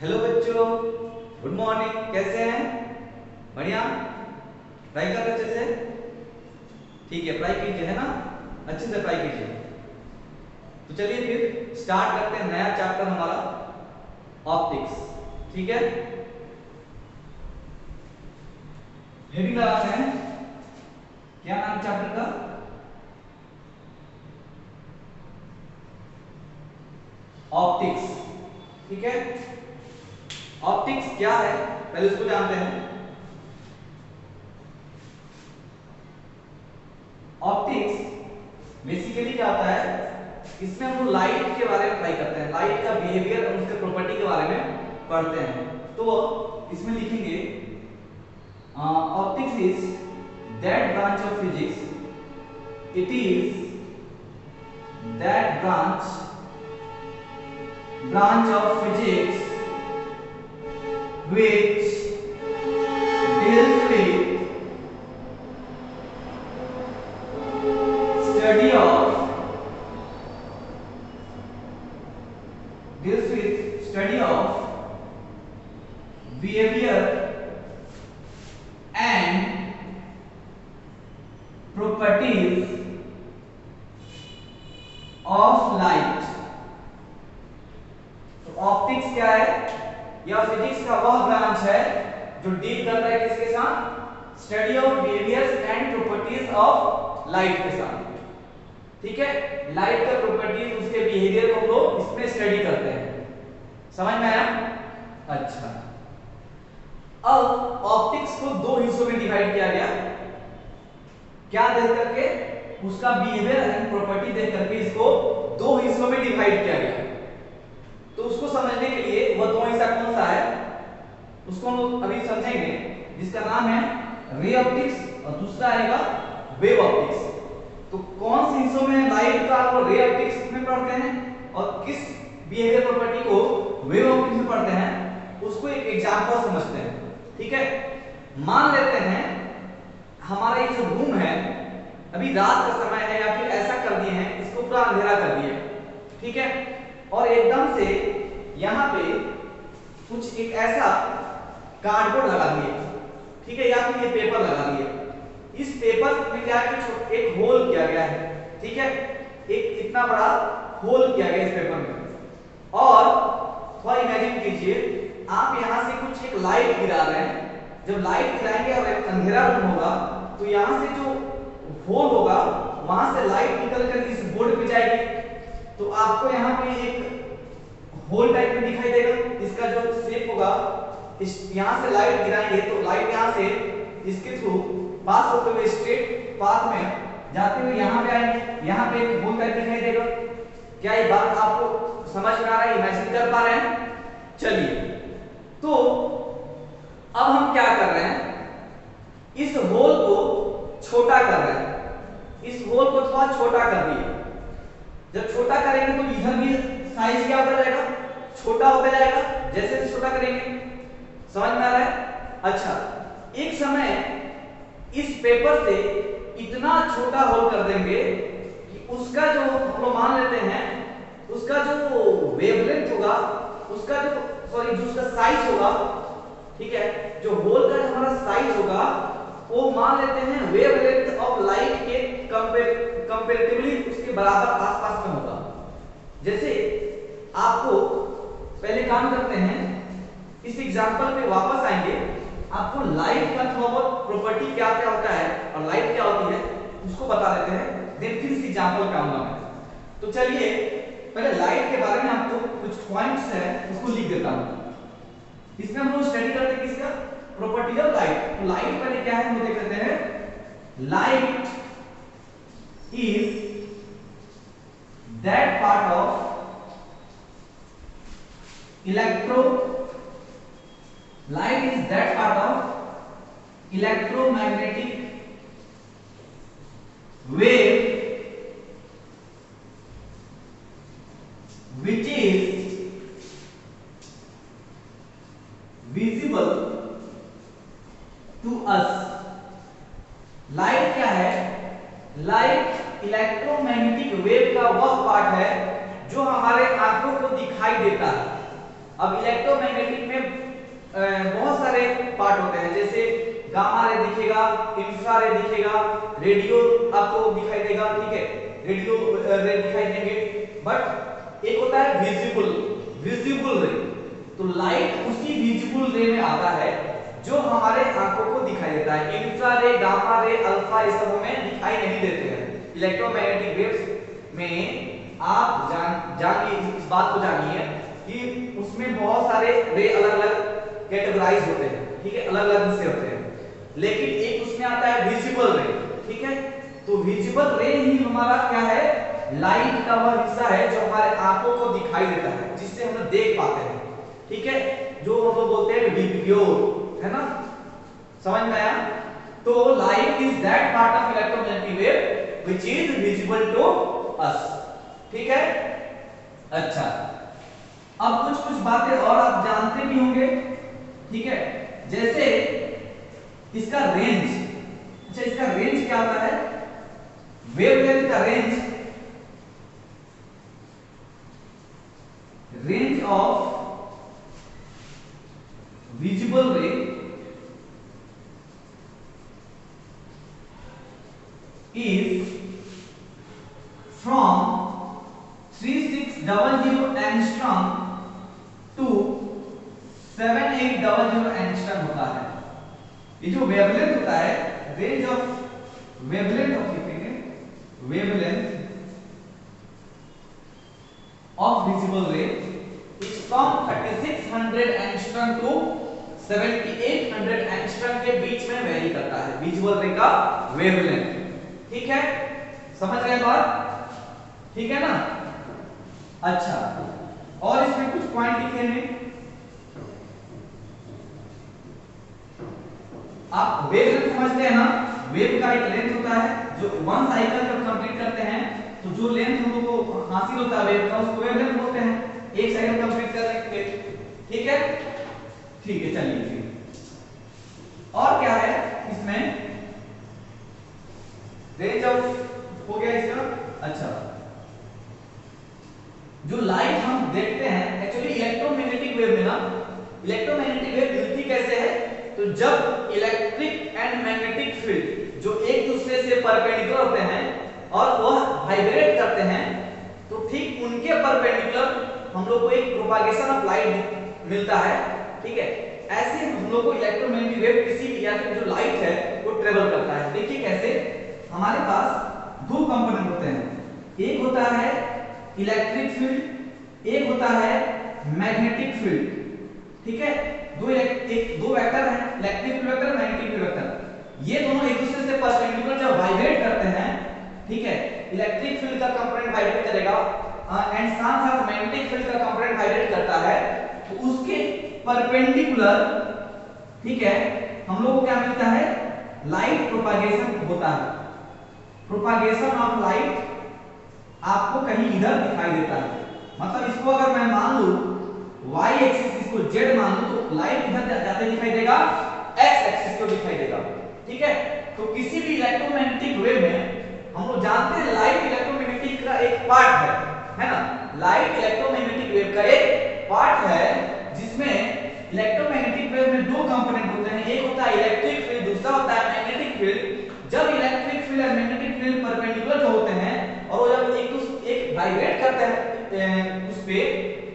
Hello बच्चों, good morning. कैसे हैं? बढ़िया। पढ़ाई कर रहे अच्छे से? ठीक है, पढ़ाई कीजिए, है ना? अच्छे से पढ़ाई कीजिए। तो चलिए फिर स्टार्ट करते हैं नया चैप्टर हमारा, ऑप्टिक्स। ठीक है, हेडिंग लगाते हैं। क्या नाम चैप्टर का? ऑप्टिक्स। ठीक है, ऑप्टिक्स क्या है पहले उसको जानते हैं। ऑप्टिक्स बेसिकली क्या होता है, इसमें हम लोग लाइट के बारे में पढ़ाई करते हैं, लाइट का बिहेवियर और उसके प्रॉपर्टी के बारे में पढ़ते हैं। तो इसमें लिखेंगे optics is that branch of physics, it is that branch of physics which deals with study of behavior and properties of light। Optics क्या है? यह फिजिक्स का वह ब्रांच है जो डील करता है किसके साथ? Study of behaviours and properties of light के साथ। ठीक है, लाइट का प्रॉपर्टीज, उसके बिहेवियर को हम लोग इसमें स्टडी करते हैं। समझ में आया? अच्छा, अब ऑप्टिक्स को दो हिस्सों में डिवाइड किया गया। क्या देख करके? उसका बिहेवियर एंड प्रॉपर्टी देख करके इसको दो हिस्सों में डिवाइड किया गया। तो उसको समझने के लिए वह दो हिस्सा कौन सा है उसको हम लोग अभी समझेंगे, जिसका नाम है रे ऑप्टिक्स और दूसरा आएगा वेव ऑप्टिक्स। तो कौन से हिस्सों में लाइट का वो रे ऑप्टिक्स में पढ़ते हैं और किस बिहेवियर प्रॉपर्टी को वेव ऑप्टिक्स में पढ़ते हैं, उसको एक एग्जांपल समझते हैं। ठीक है, मान लेते हैं हमारा ये जो रूम है अभी रात का समय है, या फिर ऐसा कर दिए हैं इसको पूरा अंधेरा कर दिए। ठीक है, और एकदम से यहाँ पे कुछ एक ऐसा कार्डबोर्ड लगा दिए। ठीक है, या फिर ये पेपर लगा दिए। इस पेपर में क्या कुछ एक होल किया गया है। ठीक है, एक इतना बड़ा होल किया गया इस पेपर में, और थोड़ा इमेजिन कीजिए आप यहाँ से कुछ एक लाइट गिरा रहे हैं। जब लाइट गिराएंगे और एक अंधेरा रूम होगा तो यहाँ से जो होल होगा वहां से लाइट निकल कर इस बोर्ड पे जाएगी। तो आपको यहाँ पे एक होल टाइप में दिखाई देगा। इसका जो शेप होगा, इस यहाँ से लाइट गिराएंगे तो लाइट यहाँ से इसके थ्रू पास होते हुए स्ट्रेट पाथ में जाते हुए यहाँ पे आएंगे। यहाँ पे एक होल टाइप दिखाई देगा। क्या ये बात आपको समझ में आ रहा है? इमेजिन कर पा रहे हैं? चलिए, तो अब हम क्या कर रहे हैं, इस होल को छोटा कर रहे हैं। इस होल को थोड़ा छोटा कर दिए। जब छोटा करेंगे तो इधर भी साइज क्या होता जाएगा? छोटा होता जाएगा। जैसे जैसे छोटा करेंगे, समझ में आ रहा है? अच्छा, एक समय इस पेपर से इतना छोटा होल कर देंगे कि उसका जो हम लोग मान लेते हैं, उसका जो वेवलेंथ होगा, उसका जो उसका साइज होगा, ठीक है, जो होल का हमारा साइज होगा वो मान लेते हैं वेवलेंथ ऑफ लाइट के कंपैरेटिवली उसके बराबर आसपास में होगा। जैसे आपको पहले काम करते हैं, इस एग्जांपल पे वापस आएंगे, आपको लाइट का थोड़ा बहुत प्रॉपर्टी क्या क्या होता है और लाइट क्या होती है उसको बता देते हैं, देन फिर इस एग्जांपल पे आऊंगा मैं। तो चलिए पहले लाइट के बारे में आपको कुछ पॉइंट्स है उसको लिख देता हूं। इसमें हम लोग स्टडी करते हैं किसका? Property of light. तो लाइट पहले क्या है हम देख लेते हैं। Light is that part of electromagnetic wave which is visible to us। Light क्या है? लाइट इलेक्ट्रोमैग्नेटिक वेव का वह पार्ट है जो हमारे आंखों को दिखाई देता है। अब इलेक्ट्रोमैग्नेटिक पार्ट होते हैं, जैसे गामा रे दिखेगा, इंफ्रारेड दिखेगा, रेडियो आपको दिखाई देगा, ठीक है, रेडियो रे दिखाई देंगे। बट एक होता है विजिबल रे। तो लाइट उसी विजिबल रे में आता है जो हमारे आंखों को दिखाई देता है। इंफ्रारेड, गामा रे, अल्फा ये सब हमें दिखाई नहीं देते हैं। इलेक्ट्रोमैग्नेटिक वेव्स में आप जानिए इस बात को जानिए कि उसमें बहुत सारे रे अलग-अलग कैटेगराइज होते हैं, ठीक है, अलग-अलग हिस्से होते हैं, लेकिन एक उसमें आता है विजिबल रे, ठीक है। तो विजिबल रे ही हमारा क्या है, लाइट का वह हिस्सा है जो हमारे आंखों को दिखाई देता है, जिससे हम देख पाते हैं, ठीक है, जो हम लोग बोलते हैं विब्रियो, है ना, समझ में आया। तो light is that part of electromagnetic wave which is visible to us, ठीक है। अच्छा, अब कुछ बातें और आप जानते भी होंगे, ठीक है, जैसे इसका रेंज। अच्छा, इसका रेंज क्या होता है, वेवलेंथ का रेंज ऑफ विजिबल रे is from 3600 angstrom to 7800 angstrom होता है। ये जो वेवलेंथ होता है, range of wavelength of visible ray is from 3600 angstrom to 7800 angstrom के बीच में वेरी करता है विजिबल रे का वेवलेंथ, ठीक है, समझ गए बात, ठीक है ना। अच्छा, और इसमें कुछ पॉइंट लिखे हैं, आप वेवलेंथ समझते हैं ना, वेव का एक लेंथ होता है जो वन साइकिल जब कंप्लीट करते हैं तो जो लेंथ हम लोग को हासिल होता है वेव का उसको वेवलेंथ बोलते हैं, एक साइकिल कंप्लीट करने के, ठीक है, ठीक है, चलिए फिर और क्या है इसमें, रेंज ऑफ हो गया इसका। अच्छा, जो लाइट हम देखते हैं, एक्चुअली इलेक्ट्रोमैग्नेटिक वेव में ना, इलेक्ट्रोमैग्नेटिक वेव मिलती कैसे है, तो जब इलेक्ट्रिक एंड मैग्नेटिक फील्ड जो एक दूसरे से परपेंडिकुलर होते हैं और वह वाइब्रेट करते हैं, तो ठीक उनके परपेंडिकुलर हम लोग को एक प्रोपागेशन ऑफ लाइट मिलता है, ठीक है। ऐसे हम लोग को इलेक्ट्रोमैग्नेटिक वेव किसी भी या फिर जो लाइट है वो ट्रेवल करता है। देखिए कैसे, हमारे पास दो कंपोनेंट होते हैं, एक होता है इलेक्ट्रिक फील्ड, एक होता है मैग्नेटिक फील्ड, ठीक है, दो वेक्टर हैं, electric field vector, magnetic field vector, ये दोनों एक दूसरे से परपेंडिकुलर जब वाइब्रेट करते हैं, ठीक है, इलेक्ट्रिक फील्ड का कंपोनेंट वाइब्रेट करेगा एंड साथ साथ मैग्नेटिक फील्ड का कंपोनेंट वाइब्रेट करता है, तो उसके परपेंडिकुलर, ठीक है, हम लोग को क्या मिलता है, लाइट प्रोपागेशन होता है। प्रोपागेशन ऑफ लाइट आपको कहीं इधर दिखाई देता है, मतलब इसको अगर मैं मान लूं y एक्सिस, इसको z मान लूं, तो लाइट इधर जाते दिखाई देगा, x एक्सिस को दिखाई देगा, ठीक है। तो किसी भी इलेक्ट्रोमैग्नेटिक वेव में हम लोग जानते हैं लाइट इलेक्ट्रोमैग्नेटिक का एक पार्ट है ना, लाइट इलेक्ट्रोमैग्नेटिक वेव का एक पार्ट है, जिसमें इलेक्ट्रोमैग्नेटिक वेव में दो कंपोनेंट होते हैं, एक होता है इलेक्ट्रिक फील्ड, दूसरा होता है मैग्नेटिक फील्ड। जब इलेक्ट्रिक फील्ड और मैग्नेटिक फील्ड परपेंडिकुलर जो होते हैं और वो जब एक वाइब्रेट करते हैं उस पे,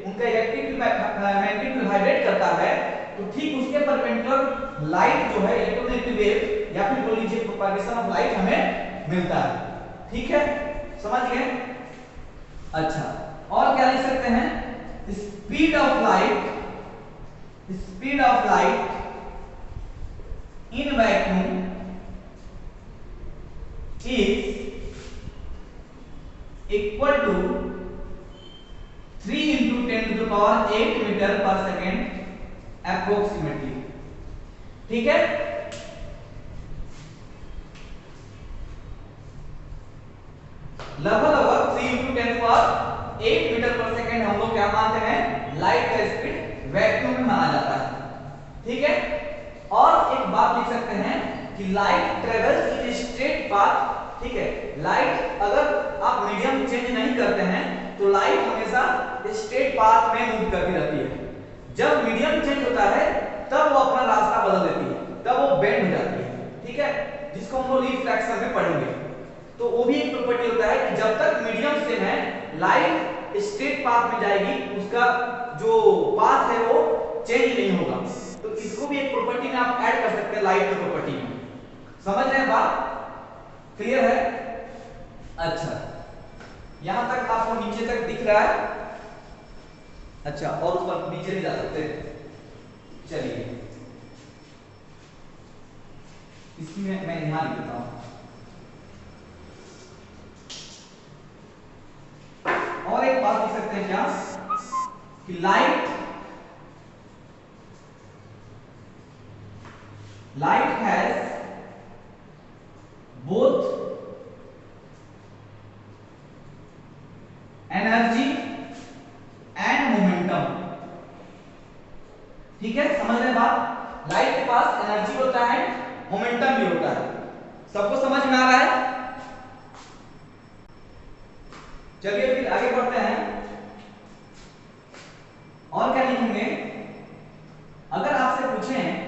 उनका electric field magnetic field vibrate करता है, तो ठीक उसके परपेंडिकुलर लाइट जो है इलेक्ट्रोमैग्नेटिक वेव या फिर बोल लीजिए प्रोपागेशन ऑफ लाइट हमें मिलता है, ठीक है, समझ गए। अच्छा, और क्या लिख सकते हैं, speed of light in vacuum is equal to 3 into 10 to the power 8 meter per second approximately, ठीक है। लगभग 3 into 10 to the power 8 metre पर सेकेंड हम लोग क्या मानते हैं, लाइट का स्पीड वैक्यूम में माना जाता है, ठीक है। और एक बात लिख सकते हैं कि light travels in straight path, ठीक है, लाइट अगर आप मीडियम चेंज नहीं करते हैं तो लाइट हमेशा स्ट्रेट पाथ में मूव करती रहती है, जब मीडियम चेंज होता है तब वो अपना रास्ता बदल देती है, तब वो बेंड हो जाती है, ठीक है, जिसको हम लोग रिफ्रैक्शन में पढ़ेंगे। तो वो भी एक प्रॉपर्टी होता है कि जब तक मीडियम सेम है, लाइट स्ट्रेट पाथ में जाएगी, उसका जो पाथ है वो चेंज नहीं होगा। तो इसको भी एक प्रॉपर्टी में आप ऐड कर सकते हैं लाइट की प्रॉपर्टी में। समझ रहे हैं बात? क्लियर है? अच्छा, यहां तक आपको नीचे तक दिख रहा है? अच्छा, और ऊपर नीचे नहीं जा सकते? चलिए, इसमें मैं यहां लिख देता हूं। और एक बात लिख सकते हैं क्या कि light has both energy and momentum. ठीक है, समझ रहे बात? लाइट के पास एनर्जी होता है, मोमेंटम भी होता है। सबको समझ में आ रहा है? चलिए फिर आगे बढ़ते हैं। और क्या लिखेंगे? अगर आपसे पूछें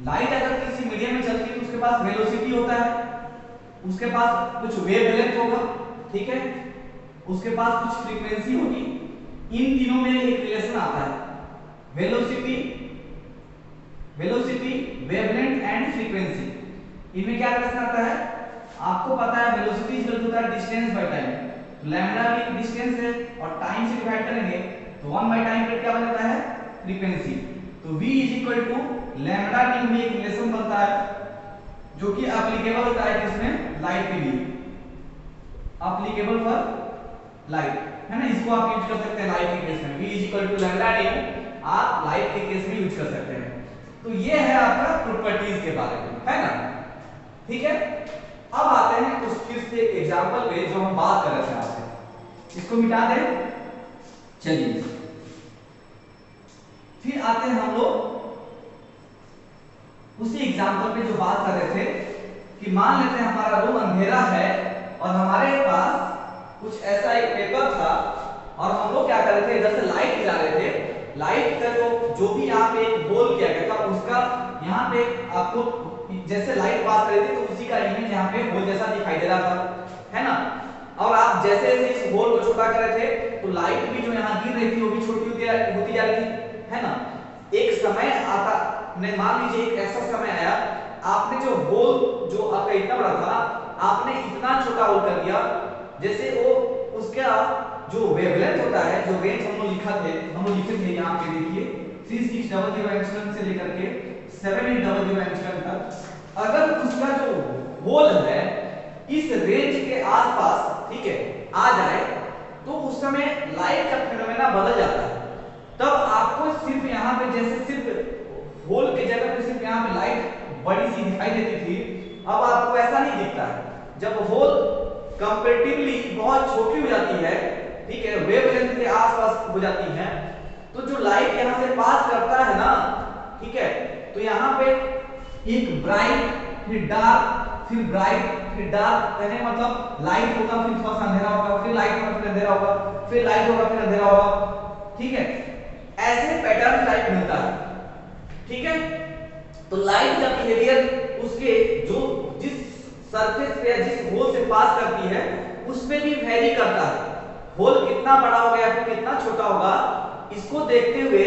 लाइट अगर किसी मीडियम में चलती है तो उसके पास वेलोसिटी होता है, उसके पास कुछ वेवलेंथ होगा, ठीक है, उसके पास कुछ फ्रीक्वेंसी होगी। इन तीनों में एक रिलेशन आता है, वेलोसिटी, वेवलेंथ एंड फ्रीक्वेंसी। इनमें क्या रिलेशन आता है? आपको पता है velocity equal to the distance by time, तो लैम्डा भी डिस्टेंस है और टाइम से डिवाइड करेंगे तो 1 बाय टाइम पीरियड क्या बन जाता है? फ्रीक्वेंसी। तो v is equal to lambda T में एक रिलेशन बनता है जो कि एप्लीकेबल होता है किसमें? लाइट के लिए, एप्लीकेबल फॉर लाइट, है ना। इसको आप यूज कर सकते हैं लाइट के केस में, v is equal to lambda T आप लाइट के केस में यूज कर सकते हैं। तो ये है आपका प्रॉपर्टीज के बारे में, है ना, ठीक है। अब आते हैं उस फिर से एग्जांपल पे जो हम बात कर रहे थे आपसे, इसको मिटा दें। चलिए फिर आते हैं हम लोग उसी एग्जांपल पे जो बात कर रहे थे कि मान लेते हैं हमारा रूम अंधेरा है और हमारे पास कुछ ऐसा एक पेपर था और हम लोग क्या कर रहे थे, इधर से लाइट गिरा रहे थे। लाइट का जो भी यहाँ पे एक होल किया गया था उसका यहाँ पे आपको जैसे लाइट पास कर रही थी तो उसी का इमेज यहाँ पे होल जैसा दिखाई दे रहा था, है ना। और आप जैसे जैसे इस होल को छोटा कर रहे थे तो लाइट भी जो यहाँ गिर रही थी वो भी छोटी होती जा रही थी, है ना। एक समय आता, मान लीजिए एक ऐसा समय आया, आपने जो होल जो आपका इतना बड़ा था आपने इतना छोटा होल कर दिया, जैसे वो उसका जो वेवलेंथ होता है, जो रेंज हम लोग लिखे थे यहाँ पे देखिए 3600 एंगस्ट्रॉम से लेकर के 7800 एंगस्ट्रॉम तक, अगर उसका जो होल है इस रेंज के आसपास, ठीक है, आ जाए तो उस समय लाइट का फिनोमेना बदल जाता है। तब आपको सिर्फ यहाँ पे जैसे सिर्फ होल के जगह पे सिर्फ यहाँ पे लाइट बड़ी सी दिखाई देती थी, अब आपको ऐसा नहीं दिखता है। जब होल कंपैरेटिवली बहुत छोटी हो जाती है, ठीक है, वेवलेंथ के आसपास हो जाती है, तो जो लाइट यहाँ से पास करता है ना, ठीक है, तो यहाँ पे एक ब्राइट फिर डार्क फिर ब्राइट फिर डार्क, कहने मतलब लाइट होगा फिर थोड़ा सा अंधेरा होगा, फिर लाइट होगा फिर अंधेरा होगा, फिर लाइट होगा फिर अंधेरा होगा, ठीक है, ऐसे पैटर्न टाइप मिलता है, ठीक है। तो लाइट का बिहेवियर उसके जो जिस सरफेस पे या जिस होल से पास करती है उस पे भी वेरी करता है। होल कितना बड़ा होगा या फिर कितना छोटा होगा, इसको देखते हुए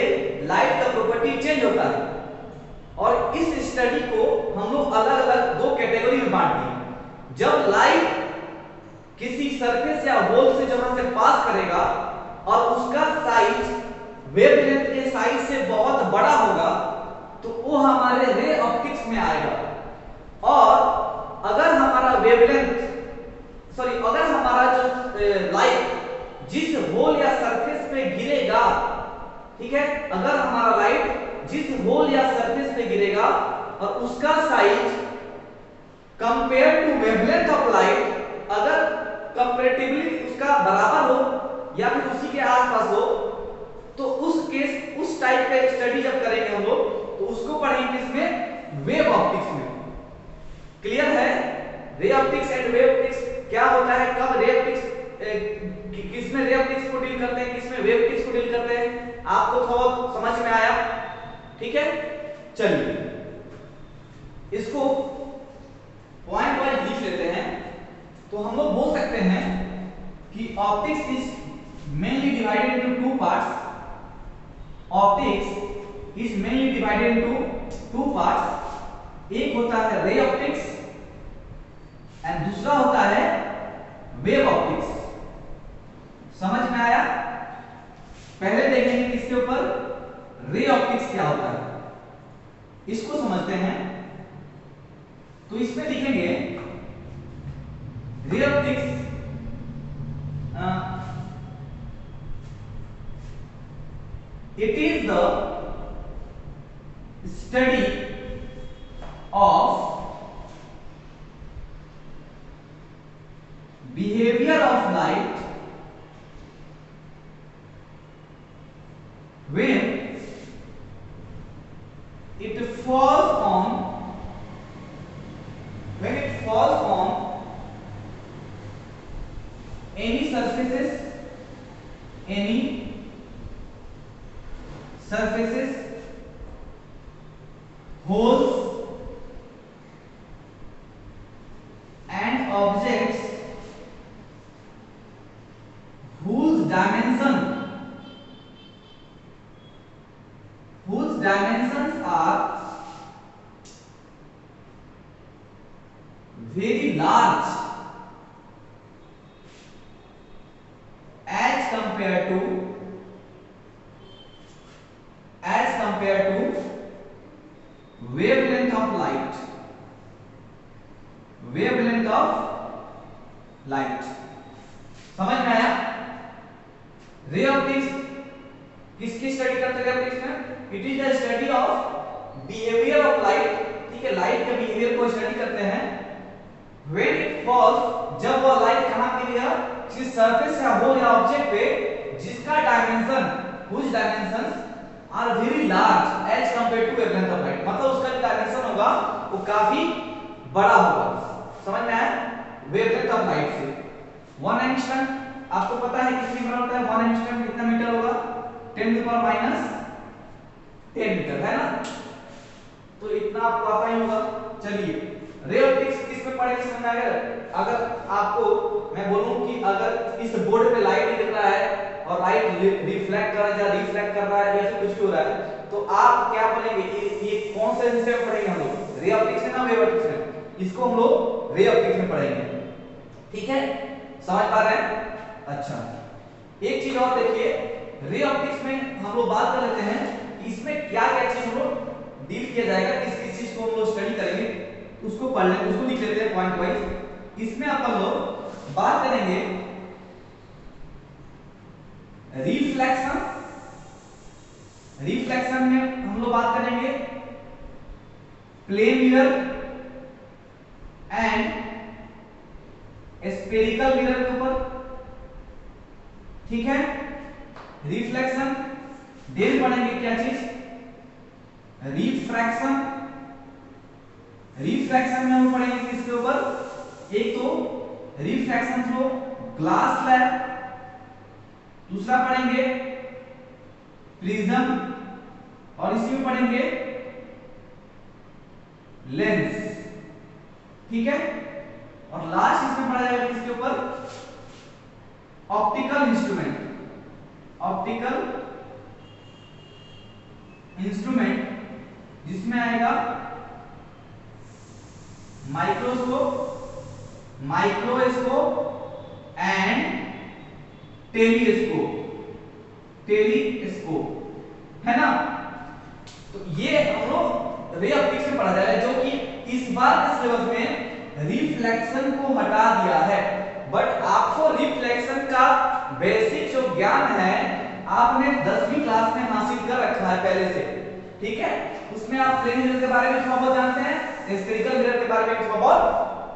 लाइट का प्रॉपर्टी चेंज होता है। और इस स्टडी को हम लोग अलग अलग दो कैटेगरी में बांट दिए। जब लाइट किसी सरफेस या होल से जहां से पास करेगा और उसका साइज वेवलेंथ के साइज से बहुत बड़ा होगा तो वो हमारे रे ऑप्टिक्स में आएगा। और अगर हमारा अगर हमारा जो लाइट जिस होल या सरफेस पे गिरेगा, ठीक है, अगर हमारा लाइट जिस होल या सरफेस पे गिरेगा और उसका size compare to wavelength of light अगर कंपैरेटिवली उसका बराबर हो या फिर उसी के आसपास हो, तो उस टाइप का स्टडी जब करेंगे हम लोग तो उसको पढ़ेंगे इसमें वेव ऑप्टिक्स में। क्लियर है? Ray optics and wave optics क्या होता है, कब रे ऑप्टिक्स किसमें रे ऑप्टिक्स को डील करते हैं, किसमें वेव ऑप्टिक्स को डील करते हैं, आपको थोड़ा समझ में आया? ठीक है, चलिए इसको पॉइंट वाइज लिख लेते हैं। तो हम लोग बोल सकते हैं कि optics is mainly divided into two parts. Optics is mainly divided into two parts. एक होता है रे ऑप्टिक्स एंड दूसरा होता है वेव ऑप्टिक्स। समझ में आया? पहले देखेंगे इसके ऊपर रे ऑप्टिक्स क्या होता है, इसको समझते हैं। तो इसमें लिखेंगे ray optics it is the study of behavior of light when it falls on any surfaces, holes and objects whose dimensions are very large as compared to wavelength of light। समझ में आया? रे ऑप्टिक्स किसकी study करते हैं? Optics में it is the study of behaviour of light. ठीक है, light के बिहेवियर को स्टडी करते हैं। व्हेन इट फॉल्स, जब वो लाइट कहां गिरेगा? किसी सरफेस या होल या ऑब्जेक्ट पे जिसका dimension are very large as compared to wavelength of light. मतलब उसका जो डायमेंशन होगा वो काफी बड़ा होगा। समझ में आया? वेवलेंथ ऑफ लाइट से 1 एंगस्ट्रॉम आपको पता है कितनी बड़ा होता है? 1 एंगस्ट्रॉम कितना मीटर होगा? 10 टू पावर -10 मीटर, है ना? तो इतना आपको आता ही होगा। चलिए रे ऑप्टिक्स किस में पढ़ेंगे समझ में आ गया? अगर आपको मैं बोलूं कि अगर इस बोर्ड पे लाइट गिर रहा है और लाइट रिफ्लेक्ट कर रहा है या रिफ्लेक्ट कर रहा है या कुछ भी हो रहा है, तो आप क्या बोलेंगे? ये कौन से हिस्से में पढ़ेंगे हम लोग? रे ऑप्टिक्स में ना वेव ऑप्टिक्स में? इसको हम लोग रे ऑप्टिक्स में पढ़ेंगे। ठीक है, समझ पा रहे हैं? अच्छा, एक चीज और देखिए, रे ऑप्टिक्स में हम लोग बात कर लेते हैं इसमें क्या क्या चीज हम लोग डील किया जाएगा, किस किस चीज को हम लोग स्टडी करेंगे, उसको पढ़ लेते, उसको लिख लेते हैं पॉइंट वाइज। इसमें अपन लोग बात करेंगे रिफ्लेक्शन में हम लोग बात करेंगे plane mirror and spherical mirror के ऊपर। ठीक है, रिफ्लेक्शन। देन पढ़ेंगे क्या चीज? रिफ्रैक्शन में हम पढ़ेंगे किसके ऊपर? एक तो रिफ्रैक्शन थ्रू ग्लास स्लैब, दूसरा पढ़ेंगे प्रिज्म, और इसी में पढ़ेंगे लेंस। ठीक है, और लास्ट इसमें पढ़ा जाएगा किसके ऊपर? ऑप्टिकल इंस्ट्रूमेंट, जिसमें आएगा माइक्रोस्कोप एंड टेलीस्कोप, है ना? तो ये हम लोग रे ऑप्टिक्स में पढ़ा जाएगा, जो कि इस बार के सिलेबस में रिफ्लेक्शन को हटा दिया है। बट आपको रिफ्लेक्शन का बेसिक जो ज्ञान है आपने 10वीं क्लास में हासिल कर रखा है पहले से। ठीक है, उसमें आप प्लेन मिरर के बारे में थोड़ा बहुत जानते हैं, स्फेरिकल मिरर के बारे में थोड़ा बहुत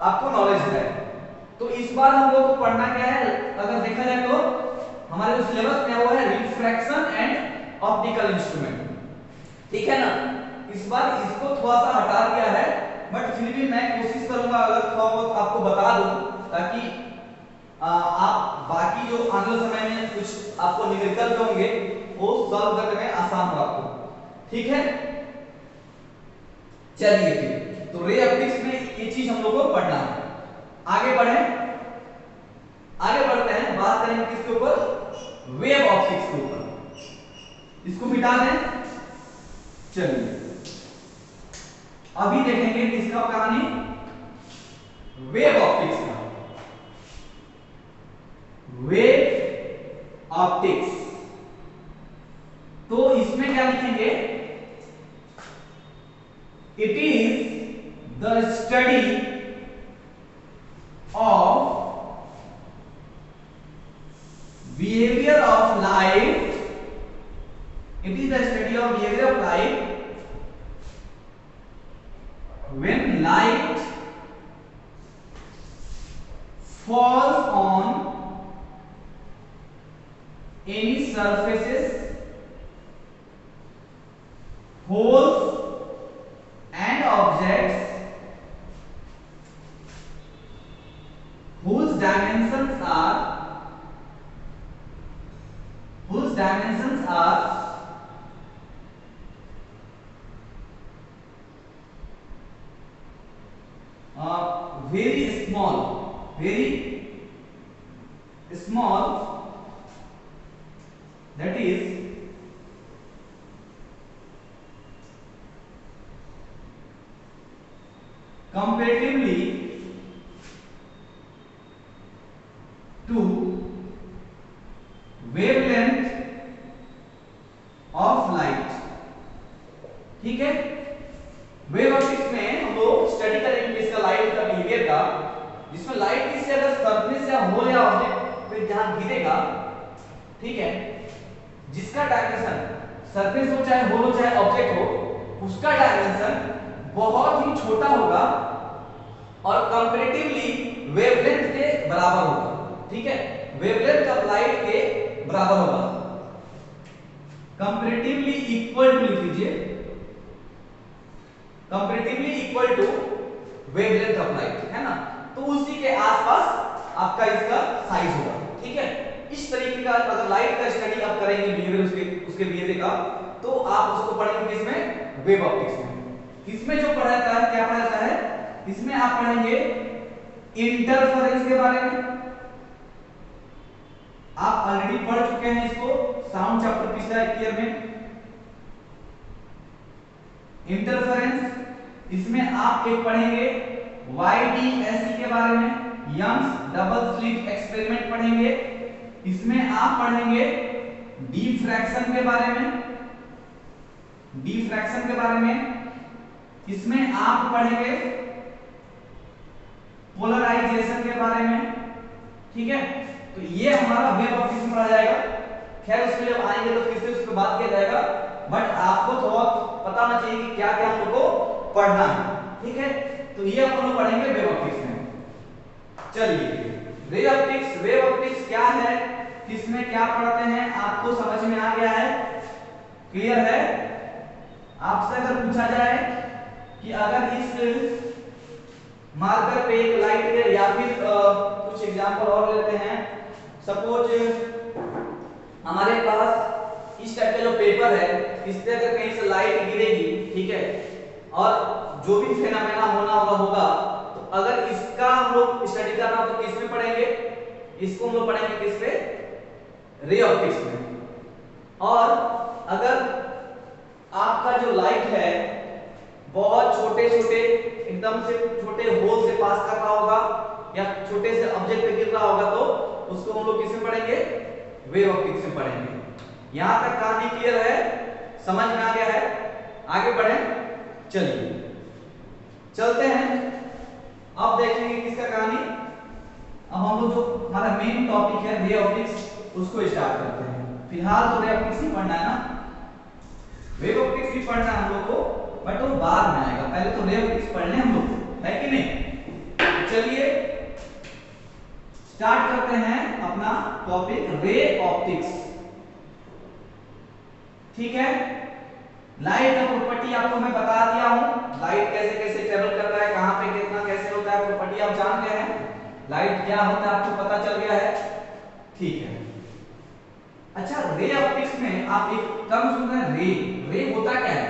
आपको नॉलेज है। तो इस बार हम लोग को पढ़ना क्या है? अगर देखा जाए तो हमारे जो सिलेबस में वो है रिफ्रैक्शन एंड ऑप्टिकल इंस्ट्रूमेंट। ठीक है ना? इस बार इसको थोड़ा सा हटा दिया है, बट फिर भी मैं कोशिश करूंगा अगर थोड़ा बहुत आपको बता दूं, ताकि आप बाकी जो आने वाले समय में कुछ आपको न्यूमेरिकल होंगे वो सॉल्व करने में आसान हो आपको। ठीक है, चलिए फिर तो रे ऑप्टिक्स में ये चीज हम लोग को पढ़ना है। आगे बढ़े, आगे बढ़ते हैं, बात करेंगे किसके ऊपर, वेव ऑप्टिक्स के ऊपर। इसको मिटा दें। चलिए अभी देखेंगे किसका कहानी, वेव ऑप्टिक्स का। वेव ऑप्टिक्स, तो इसमें क्या लिखेंगे, it is the study of behavior of light, it is the study of behavior of light when light falls on any surfaces, holes and objects whose dimensions are very small, that is comparatively to wavelength of light। ठीक है, wave optics में हम लोग study करेंगे इसका light का behaviour का, जिसमें लाइट किसी अगर सरफेस या होल या ऑब्जेक्ट पे जहां गिरेगा, ठीक है, जिसका डायमेंशन सरफेस हो चाहे होल हो चाहे ऑब्जेक्ट हो, उसका डायमेंशन बहुत ही छोटा होगा और कंपैरेटिवली वेवलेंथ के बराबर होगा। ठीक है, वेवलेंथ ऑफ लाइट के बराबर होगा, कंपैरेटिवली इक्वल टू लिख लीजिए, comparatively equal to wavelength of light, है ना। तो उसी के आसपास आपका इसका साइज होगा। ठीक है, इस तरीके का अगर लाइट का स्टडी आप करेंगे बिहेवियर उसके बिहेवियर का, तो आप उसको पढ़ेंगे किसमें, वेव ऑप्टिक्स में। इसमें जो पढ़ाता है, क्या पढ़ाता है, इसमें आप पढ़ेंगे इंटरफेरेंस के बारे में। आप ऑलरेडी पढ़ चुके हैं इसको साउंड चैप्टर पिछला ईयर में। इंटरफेरेंस, इसमें आप एक पढ़ेंगे YDSE के बारे में, यंग्स डबल स्लिट एक्सपेरिमेंट पढ़ेंगे। इसमें आप पढ़ेंगे डिफ्रैक्शन के बारे में, डिफ्रैक्शन के बारे में। इसमें आप पढ़ेंगे पोलराइजेशन के बारे में। ठीक है, तो ये हमारा वेव ऑप्टिक्स में पढ़ा जाएगा। खैर उसमें जब आएंगे तो फिर से उस पर बात किया जाएगा, बट आपको थोड़ा पता होना चाहिए कि क्या क्या हम लोग को पढ़ना है। ठीक है, तो ये अपन लोग पढ़ेंगे वेव ऑप्टिक्स में। चलिए वेव ऑप्टिक्स, वेव ऑप्टिक्स क्या है, किसमें क्या पढ़ते हैं, आपको समझ में आ गया है, क्लियर है। आपसे अगर पूछा जाए कि अगर इस मार्कर पे एक लाइट है, या फिर कुछ एग्जांपल और लेते हैं, सपोज हमारे पास इस टाइप का जो पेपर है, इस पे अगर कहीं से लाइट गिरेगी, ठीक है, और जो भी फेनोमेना होना होगा, तो अगर इसका हम लोग स्टडी करना हो तो किस में पढ़ेंगे, इसको हम लोग पढ़ेंगे किस पे, रे ऑप्टिक्स में। और अगर आपका जो लाइट है बहुत छोटे छोटे एकदम से छोटे होल से पास कर रहा होगा या छोटे से ऑब्जेक्ट पे गिर रहा होगा, तो उसको हम लोग किसमें पढ़ेंगे, वेव ऑप्टिक्स में पढ़ेंगे। यहां तक कहानी क्लियर है, समझ में आ गया है, आगे बढ़ें। चलिए चलते हैं, अब देखेंगे किसका कहानी। अब हम लोग जो हमारा मेन टॉपिक है रे ऑप्टिक्स, उसको स्टार्ट करते हैं। फिलहाल तो रे ऑप्टिक्स ही पढ़ना है ना, वेव ऑप्टिक्स भी पढ़ना है हम लोग को, बट वो बाद में आएगा, पहले तो रे ऑप्टिक्स पढ़ लें हम लोग, है कि नहीं। चलिए स्टार्ट करते हैं अपना टॉपिक रे ऑप्टिक्स। ठीक है, लाइट का प्रॉपर्टी आपको मैं बता दिया हूं, लाइट कैसे कैसे ट्रेवल करता है, कहां पे कितना कैसे होता है, प्रॉपर्टी आप जान गए हैं, लाइट क्या होता है आपको पता चल गया है। ठीक है, अच्छा रे ऑप्टिक्स में आप एक टर्म सुन रहे हैं, रे, रे होता क्या है।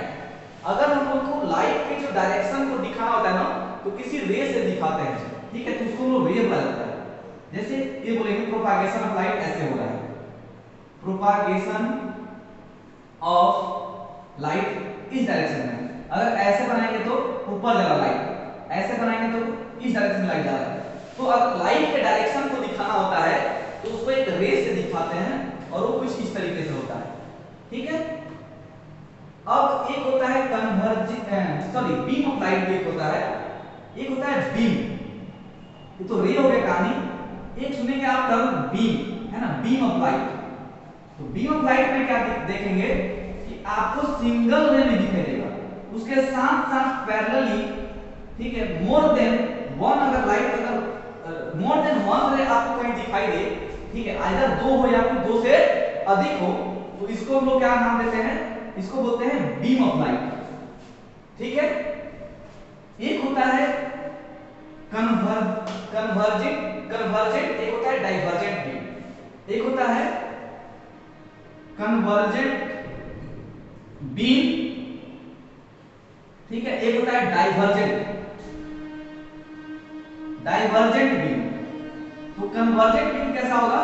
अगर हम लोग को लाइट के के जो डायरेक्शन को दिखाना होता है ना, तो किसी रे से दिखाते हैं, ठीक है, तो उसको वो रे बोला जाता है। जैसे ये बोलेंगे प्रोपागेशन ऑफ लाइट ऐसे हो रहा है, प्रोपागेशन ऑफ लाइट इस डायरेक्शन में। अगर ऐसे बनाएंगे तो ऊपर जा रहा लाइट, ऐसे बनाएंगे तो इस डायरेक्शन में लाइट जा रहा है। तो अगर लाइट के डायरेक्शन को दिखाना होता है तो उसको एक रे से दिखाते हैं और वो कुछ इस तरीके से होता है, ठीक है। अब एक होता है बीम ऑफ लाइट, एक होता है, एक होता है बीम, ये तो रे हो गया कहानी। एक सुनेंगे आप टर्म बीम, है ना, बीम ऑफ लाइट। तो बीम ऑफ लाइट में क्या देखेंगे कि आपको सिंगल रे में दिखाई देगा, उसके साथ साथ पैरेलली, ठीक है, मोर देन वन, अगर लाइट अगर मोर देन वन रे आपको कहीं दिखाई दे, ठीक है, आइदर दो हो या फिर दो से अधिक हो, तो इसको हम लोग क्या नाम देते हैं, इसको बोलते हैं बीम ऑफ लाइट, ठीक है। एक होता है कन्वर्जेंट, एक होता है डाइवर्जेंट बीम। एक होता है कन्वर्जेंट बीम, ठीक है, एक होता है डाइवर्जेंट बीम। तो कन्वर्जेंट बीम कैसा होगा,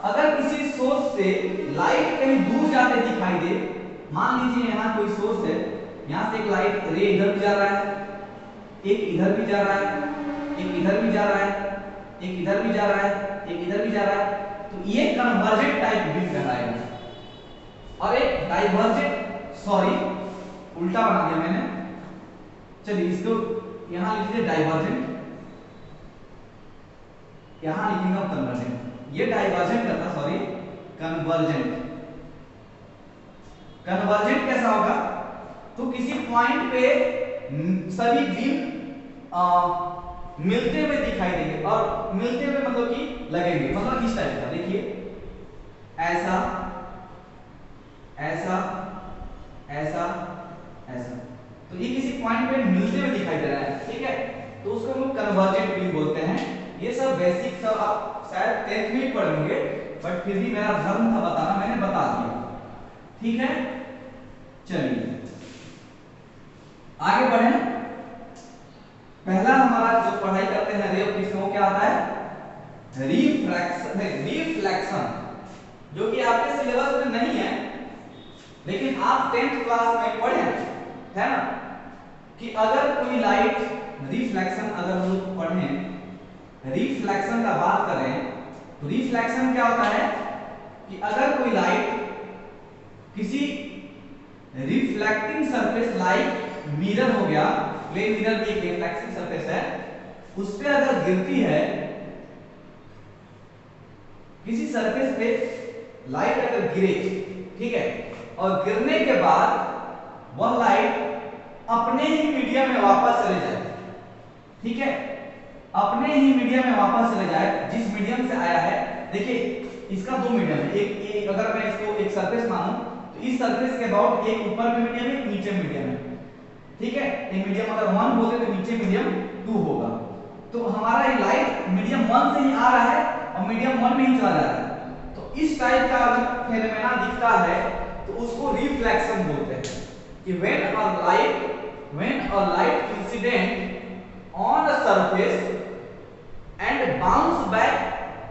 अगर किसी सोर्स से लाइट कहीं दूर जाते दिखाई दे, मान लीजिए यहाँ कोई सोर्स है, यहाँ से एक लाइट रे इधर भी जा रहा है, एक इधर भी जा रहा है, एक इधर भी जा रहा है, एक इधर भी जा रहा है, एक इधर भी जा रहा है, तो ये कन्वर्जेंट टाइप बीम कहलाएगा। और एक डाइवर्जेंट, सॉरी उल्टा बना दिया मैंने, चलिए इसको यहां लिख दीजिए डाइवर्जेंट, यहां लिखेंगे कन्वर्जेंट, ये डाइवर्जेंट करता, सॉरी कन्वर्जेंट। कन्वर्जेंट कैसा होगा, तो किसी पॉइंट पे सभी बीम मिलते हुए दिखाई देंगे, और मिलते हुए मतलब कि लगेंगे, मतलब इस टाइप का, देखिए ऐसा ऐसा ऐसा ऐसा, तो ये किसी पॉइंट पे मिलते हुए दिखाई दे रहा है, ठीक है, तो उसको हम लोग कन्वर्जेंट बीम बोलते हैं। ये सब बेसिक सब आप शायद 10th में पढ़ेंगे, बट फिर भी मेरा धर्म था बताना, मैंने बता दिया, ठीक है। चलिए आगे बढ़े। पहला हमारा जो पढ़ाई करते हैं रे ऑफ कृष्ण, वो क्या आता है, रिफ्लेक्शन, जो कि आपके सिलेबस में नहीं है, लेकिन आप 10th क्लास में पढ़े है ना, कि अगर कोई लाइट रिफ्लेक्शन, अगर हम लोग पढ़ें रिफ्लेक्शन का बात करें, तो रिफ्लेक्शन क्या होता है कि अगर कोई लाइट किसी रिफ्लेक्टिंग सरफेस लाइक मिरर हो गया, प्लेन मिरर भी एक रिफ्लेक्टिंग सरफेस है, उस पे अगर गिरती है, किसी सरफेस पे लाइट अगर गिरे, ठीक है, और गिरने के बाद वह लाइट अपने ही मीडियम में वापस चले जाए, ठीक है, अपने ही मीडियम में वापस चले जाए जिस मीडियम से आया है। देखिए इसका दो मीडियम है, एक अगर मैं इसको एक सरफेस मानूं, तो इस सरफेस के अबाउट एक ऊपर में मीडियम है, नीचे मीडियम है, ठीक है, ये मीडियम अगर 1 बोले तो नीचे मीडियम 2 होगा। तो हमारा ये लाइट मीडियम 1 से ही आ रहा है और मीडियम 1 में ही चला जा रहा है, तो इस टाइप का अगर फेनोमेना दिखता है तो उसको रिफ्लेक्शन बोलते हैं, कि when a light incident on a surface and bounce back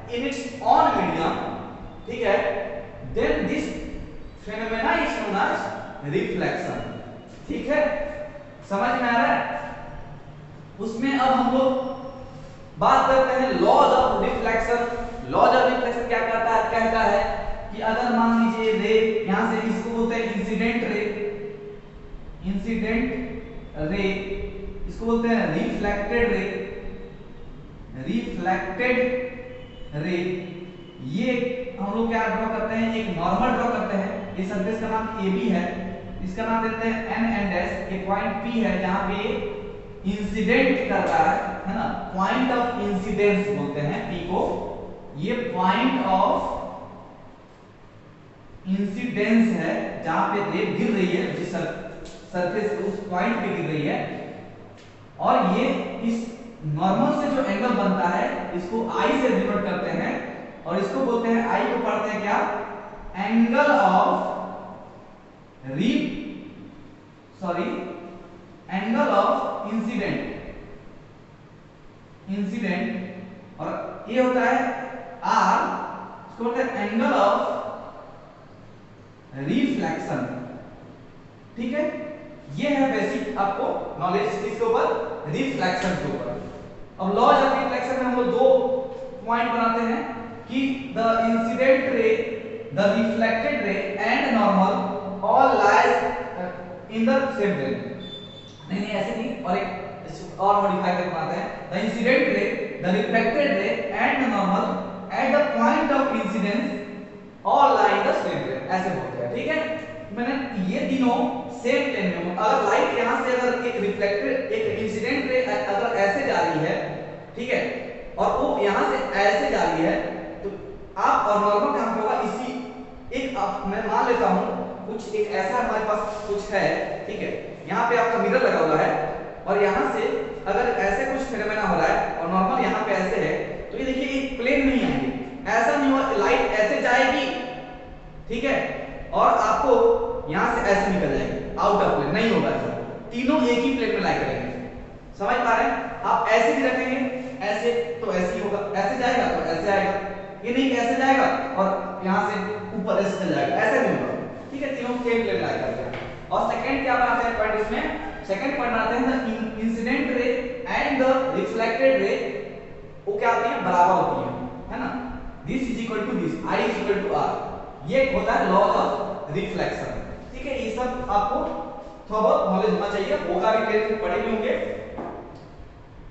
in its own medium, ठीक है, then this phenomena is known as reflection, ठीक है, समझ में आ रहा है। उसमें अब हम लोग बात करते हैं laws of reflection. Laws of reflection क्या कहता है कि अगर मान लीजिए रे, यहां से इसको बोलते हैं इंसिडेंट रे, इसको बोलते हैं रिफ्लेक्टेड रे। ये हम लोग क्या ड्रॉ करते हैं, एक नॉर्मल ड्रॉ करते हैं, इस सरफेस का नाम AB है, इसका नाम देते हैं N एंड S, ये पॉइंट P है जहां पे इंसिडेंट कर रहा है ना, पॉइंट ऑफ इंसिडेंस बोलते हैं P को, ये पॉइंट ऑफ इंसिडेंस है जहां पे रे गिर रही है, जिस सरफेस पे उस पॉइंट पे गिर रही है, और ये इस नॉर्मल से जो एंगल बनता है इसको I से डिनोट करते हैं, और इसको बोलते हैं, I को पढ़ते हैं क्या, एंगल ऑफ इंसिडेंट और ये होता है आर, इसको बोलते हैं एंगल ऑफ रिफ्लेक्शन। ठीक है, ये है बेसिक आपको नॉलेज इसके ऊपर, रिफ्लेक्शन के ऊपर। अब लॉज ऑफ रिफ्लेक्शन में हम लोग दो पॉइंट बनाते हैं कि the incident ray, the reflected ray and normal all lies in the same plane. नहीं ऐसे नहीं, और एक और मॉडिफाई करके बनाते हैं, the incident ray, the reflected ray and normal at the point of incidence all lie in the same plane, ऐसे बोलते हैं। ठीक है, मैंने ये तीनों सेम प्लेन में, अगर लाइट यहां से अगर एक रिफ्लेक्टेड एक इंसिडेंट रे अगर ऐसे जा रही है, ठीक है, और वो यहां से ऐसे जा रही है, तो आप और नॉर्मल कहां पे होगा, इसी एक मैं मान लेता हूं कुछ एक ऐसा हमारे पास कुछ है, ठीक है, यहां पे आपका मिरर लगा हुआ है और यहां से अगर ऐसे कुछ फिनोमेना हो रहा है और नॉर्मल यहां पे ऐसे है, तो ये देखिए एक प्लेन नहीं आएंगे, ऐसा नहीं हुआ, लाइट ऐसे जाएगी, ठीक है, और आपको यहां से ऐसे निकल जाएगी आउट ऑफ प्लेन, नहीं होगा ऐसा, तीनों एक ही प्लेन में लाई करेंगे। समझ पा रहे हैं? आप ऐसे भी रखेंगे, ऐसे तो ऐसे ही होगा, ऐसे जाएगा तो ऐसे आएगा, ये नहीं ऐसे जाएगा और यहां से ऊपर ऐसे चल जाएगा, ऐसे नहीं होगा। ठीक है, तीनों सेम प्लेन लाई करते हैं। और सेकंड क्या बनाते हैं पॉइंट, इसमें सेकंड पॉइंट बनाते हैं the incident ray and the reflected ray, वो क्या होती है, बराबर होती है ना, this is equal to this, I is equal to R, ये होता है लॉ ऑफ रिफ्लेक्शन। ठीक है, ये सब आपको थोड़ा बहुत नॉलेज होना चाहिए, होगा भी, क्लियर पढ़े भी होंगे।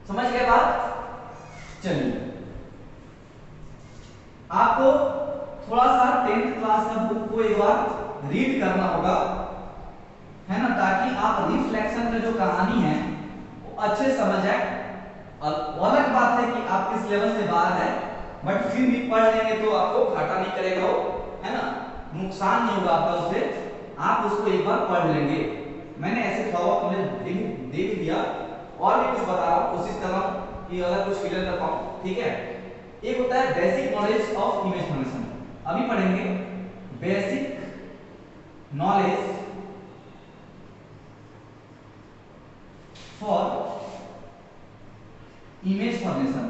समझ गए बात? चलिए, आपको थोड़ा सा 10th क्लास का बुक को एक बार रीड करना होगा, है ना, ताकि आप रिफ्लेक्शन का जो कहानी है वो अच्छे से समझ जाए। अलग बात है कि आपके सिलेबस से बाहर है, बट फिर भी पढ़ लेंगे तो आपको घाटा नहीं करेगा वो, है ना, नुकसान नहीं होगा आपका उससे, आप उसको एक बार पढ़ लेंगे। मैंने ऐसे थोड़ा तुम्हें देख दिया, और भी कुछ बता रहा हूं, कोशिश कर रहा हूं कि अगर कुछ क्लियर कर पाऊं। ठीक है, एक होता है basic knowledge of image formation, अभी पढ़ेंगे basic knowledge for image formation.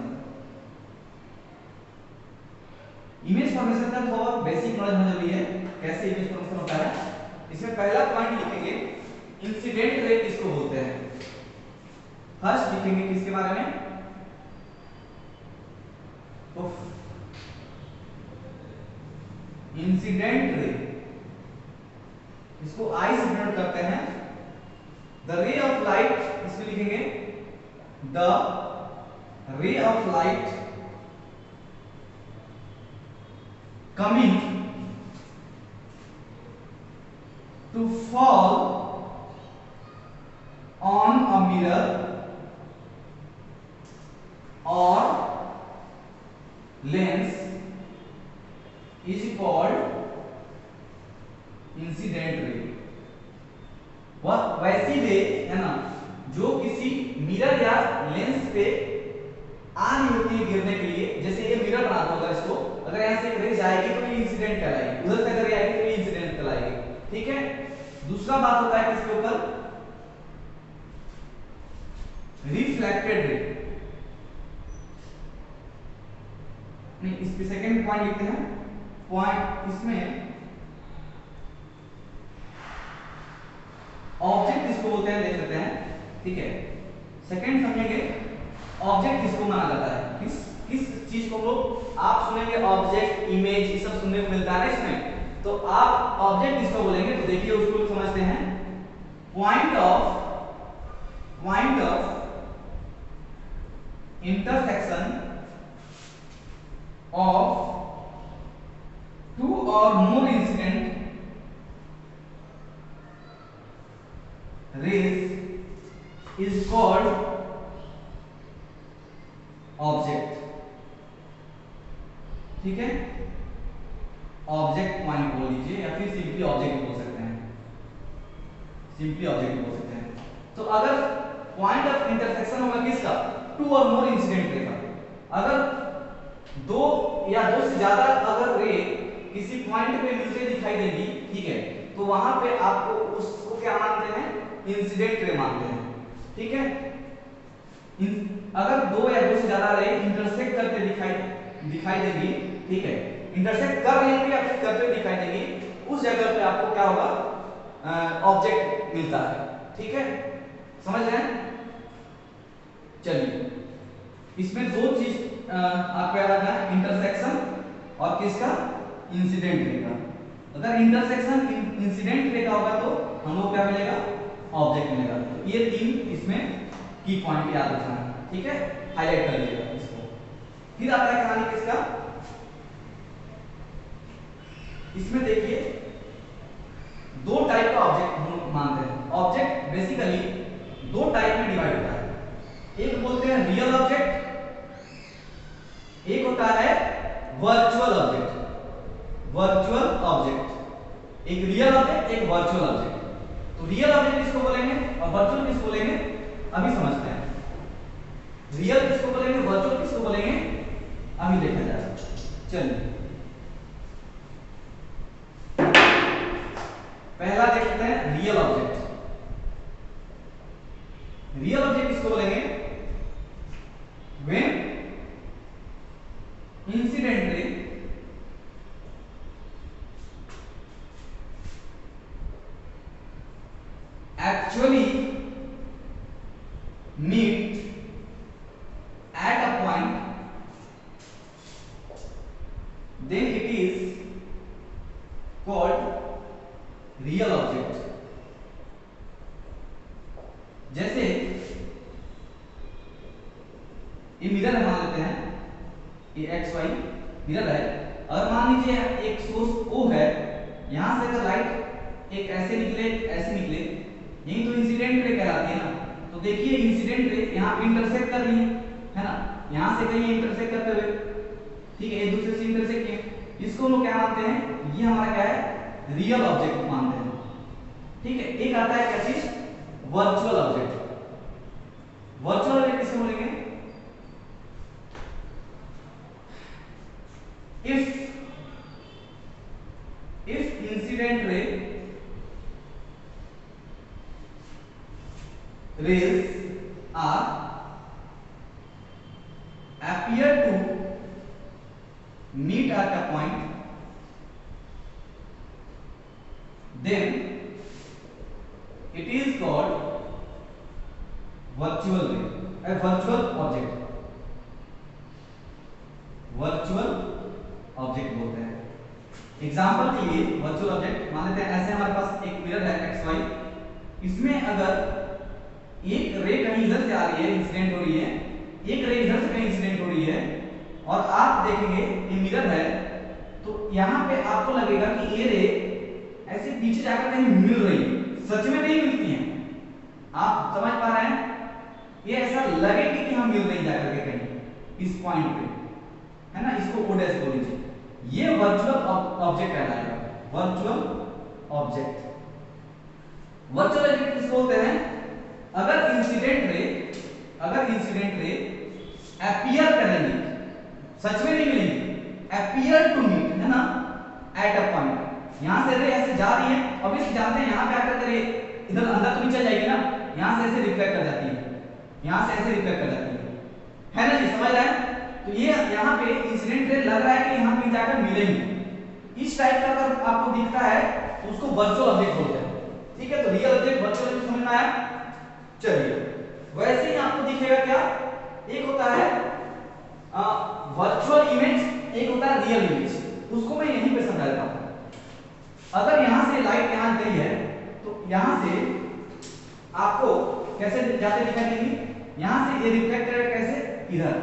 Image formation का थोड़ा बेसिक नॉलेज होना जरूरी है, कैसे इमेज फॉर्मेशन होता है। इसमें पहला पॉइंट लिखेंगे इंसिडेंट रे किसको बोलते हैं, फर्स्ट लिखेंगे किसके बारे में, इंसिडेंट रे, इसको आई से डिनोट करते हैं, द रे ऑफ लाइट, इसमें लिखेंगे the ray of light coming to fall on a mirror or lens is called incident ray. वह वैसी रे है ना जो किसी मिरर या लेंस पे आ रही होती है गिरने के लिए, जैसे ये मिरर बनाता होगा, इसको अगर यहां से एक रे जाएगी तो ये इंसिडेंट कहलाएगी, उधर से अगर आएगी तो ये इंसिडेंट कहलाएगी। ठीक है, दूसरा बात होता है किसके ऊपर, रिफ्लेक्टेड रे। नहीं, इस पे सेकंड पॉइंट लिखते हैं, पॉइंट इसमें ऑब्जेक्ट इसको बोलते हैं, देख लेते हैं। ठीक है, सेकंड समझेंगे ऑब्जेक्ट किसको माना जाता है, किस चीज को लोग, आप सुनेंगे ऑब्जेक्ट, इमेज, ये सब सुनने को मिलता है इसमें, तो आप ऑब्जेक्ट किसको बोलेंगे, तो देखिए उसको समझते हैं, point of intersection of two और more incident rays is called object. ठीक है, ऑब्जेक्ट पॉइंट बोल लीजिए या फिर सिंपली ऑब्जेक्ट बोल सकते हैं, सिंपली ऑब्जेक्ट बोल सकते हैं। तो अगर पॉइंट ऑफ इंटरसेक्शन होगा किसका, टू और मोर इंसिडेंट रे का, अगर दो या दो से ज्यादा अगर रे किसी पॉइंट पे मिलते दिखाई देगी, ठीक है, तो वहां पे आपको उसको क्या मानते हैं, इंसिडेंट रे मानते हैं। ठीक है। अगर दो या दो से ज्यादा रे इंटरसेक्ट करते दिखाई देंगी, ठीक है, इंटरसेक्ट कर रही होंगी या फिर करते दिखाई देंगी, उस जगह पे आपको क्या होगा, ऑब्जेक्ट मिलता है। ठीक है, समझ रहे हैं? चलिए, इसमें दो चीज आपको याद रखना है, इंटरसेक्शन और किसका, इंसिडेंट रे का। अगर इंटरसेक्शन इंसिडेंट रे का होगा तो हम लोग क्या मिलेगा, ऑब्जेक्ट मिलेगा। तो ये तीन इसमें की पॉइंट याद रखना है। ठीक है, हाईलाइट कर लीजिएगा इसको। फिर आता है कहानी किसका, इसमें देखिए दो टाइप का ऑब्जेक्ट हम मानते हैं। ऑब्जेक्ट बेसिकली दो टाइप में डिवाइड होता है, एक बोलते हैं रियल ऑब्जेक्ट, एक होता है वर्चुअल ऑब्जेक्ट। वर्चुअल ऑब्जेक्ट, एक रियल ऑब्जेक्ट, एक वर्चुअल ऑब्जेक्ट। तो रियल ऑब्जेक्ट किसको बोलेंगे और वर्चुअल किसको बोलेंगे, अभी समझते हैं। रियल किसको बोलेंगे, वर्चुअल किसको बोलेंगे, अभी देखा जाएगा। चलिए, पहला देखते हैं रियल ऑब्जेक्ट। रियल ऑब्जेक्ट किसको बोलेंगे, when incident ray actually meet at a point, then it is called real object। जैसे ये मिरर मान लेते हैं, ये एक्स वाई मिरर है, और मान लीजिए एक सोर्स O है, यहां से अगर लाइट एक ऐसे निकले ऐसे निकले, यही तो इंसिडेंट रे कहलाती है ना। तो देखिए इंसिडेंट रे यहाँ पे इंटरसेक्ट कर रही है ना, यहाँ से कहीं इंटरसेक्ट करते हुए, ठीक है, एक दूसरे से इंटरसेक्ट किए, इसको हम लोग क्या मानते हैं, ये हमारा क्या है, रियल ऑब्जेक्ट मानते हैं। ठीक है, एक आता है क्या चीज, वर्चुअल ऑब्जेक्ट। वर्चुअल ऑब्जेक्ट किसको बोलेंगे, if incident rays are appear to meet at a point, then it is called virtual ray, a virtual object। Virtual object बोलते हैं। एग्जांपल के लिए वर्चुअल ऑब्जेक्ट मान लेते हैं, ऐसे हमारे पास एक मिरर है एक्स वाई, इसमें अगर एक रे कहीं इधर से आ रही है, इंसिडेंट हो रही है, एक रे इधर से कहीं इंसिडेंट हो रही है, और आप देखेंगे ये मिरर है, तो यहाँ पे आपको लगेगा कि ये रे ऐसे पीछे जाकर कहीं मिल रही है, सच में नहीं मिलती है। आप समझ पा रहे हैं, ये ऐसा लगेगी कि हम मिल रही जाकर के कहीं इस पॉइंट पे, है ना, इसको O डैश बोल लीजिए। ये वर्चुअल ऑब्जेक्ट कहलाएगा, वर्चुअल ऑब्जेक्ट। वर्चुअल ऑब्जेक्ट किसको बोलते हैं, अगर इंसिडेंट रे अपीयर करेंगे, सच में नहीं मिलेंगे, अपीयर टू मीट, है ना, एट अ पॉइंट, यहां से रे ऐसे जा रही है, ऑब्वियसली जानते हैं यहां पे आकर रे इधर अंदर तो नहीं चल जाएगी ना, यहां से ऐसे रिफ्लेक्ट कर जाती है, यहां से ऐसे रिफ्लेक्ट कर जाती है ना जी, समझ रहे हैं? तो ये यहाँ पे इंसिडेंट रे लग रहा है कि यहाँ पे जाकर मिलेंगे, इस टाइप का अगर आपको दिखता है तो उसको वर्चुअल ऑब्जेक्ट बोलते हैं। ठीक है, तो रियल ऑब्जेक्ट वर्चुअल ऑब्जेक्ट समझ में आया। चलिए, वैसे ही आपको दिखेगा क्या, एक होता है वर्चुअल इमेज, एक होता है रियल इमेज, उसको मैं यहीं पे समझा देता हूं। अगर यहां से लाइट यहां गई है तो यहां से आपको कैसे जाते दिखाई देगी, यहां से ये रिफ्लेक्ट करेगा कैसे, इधर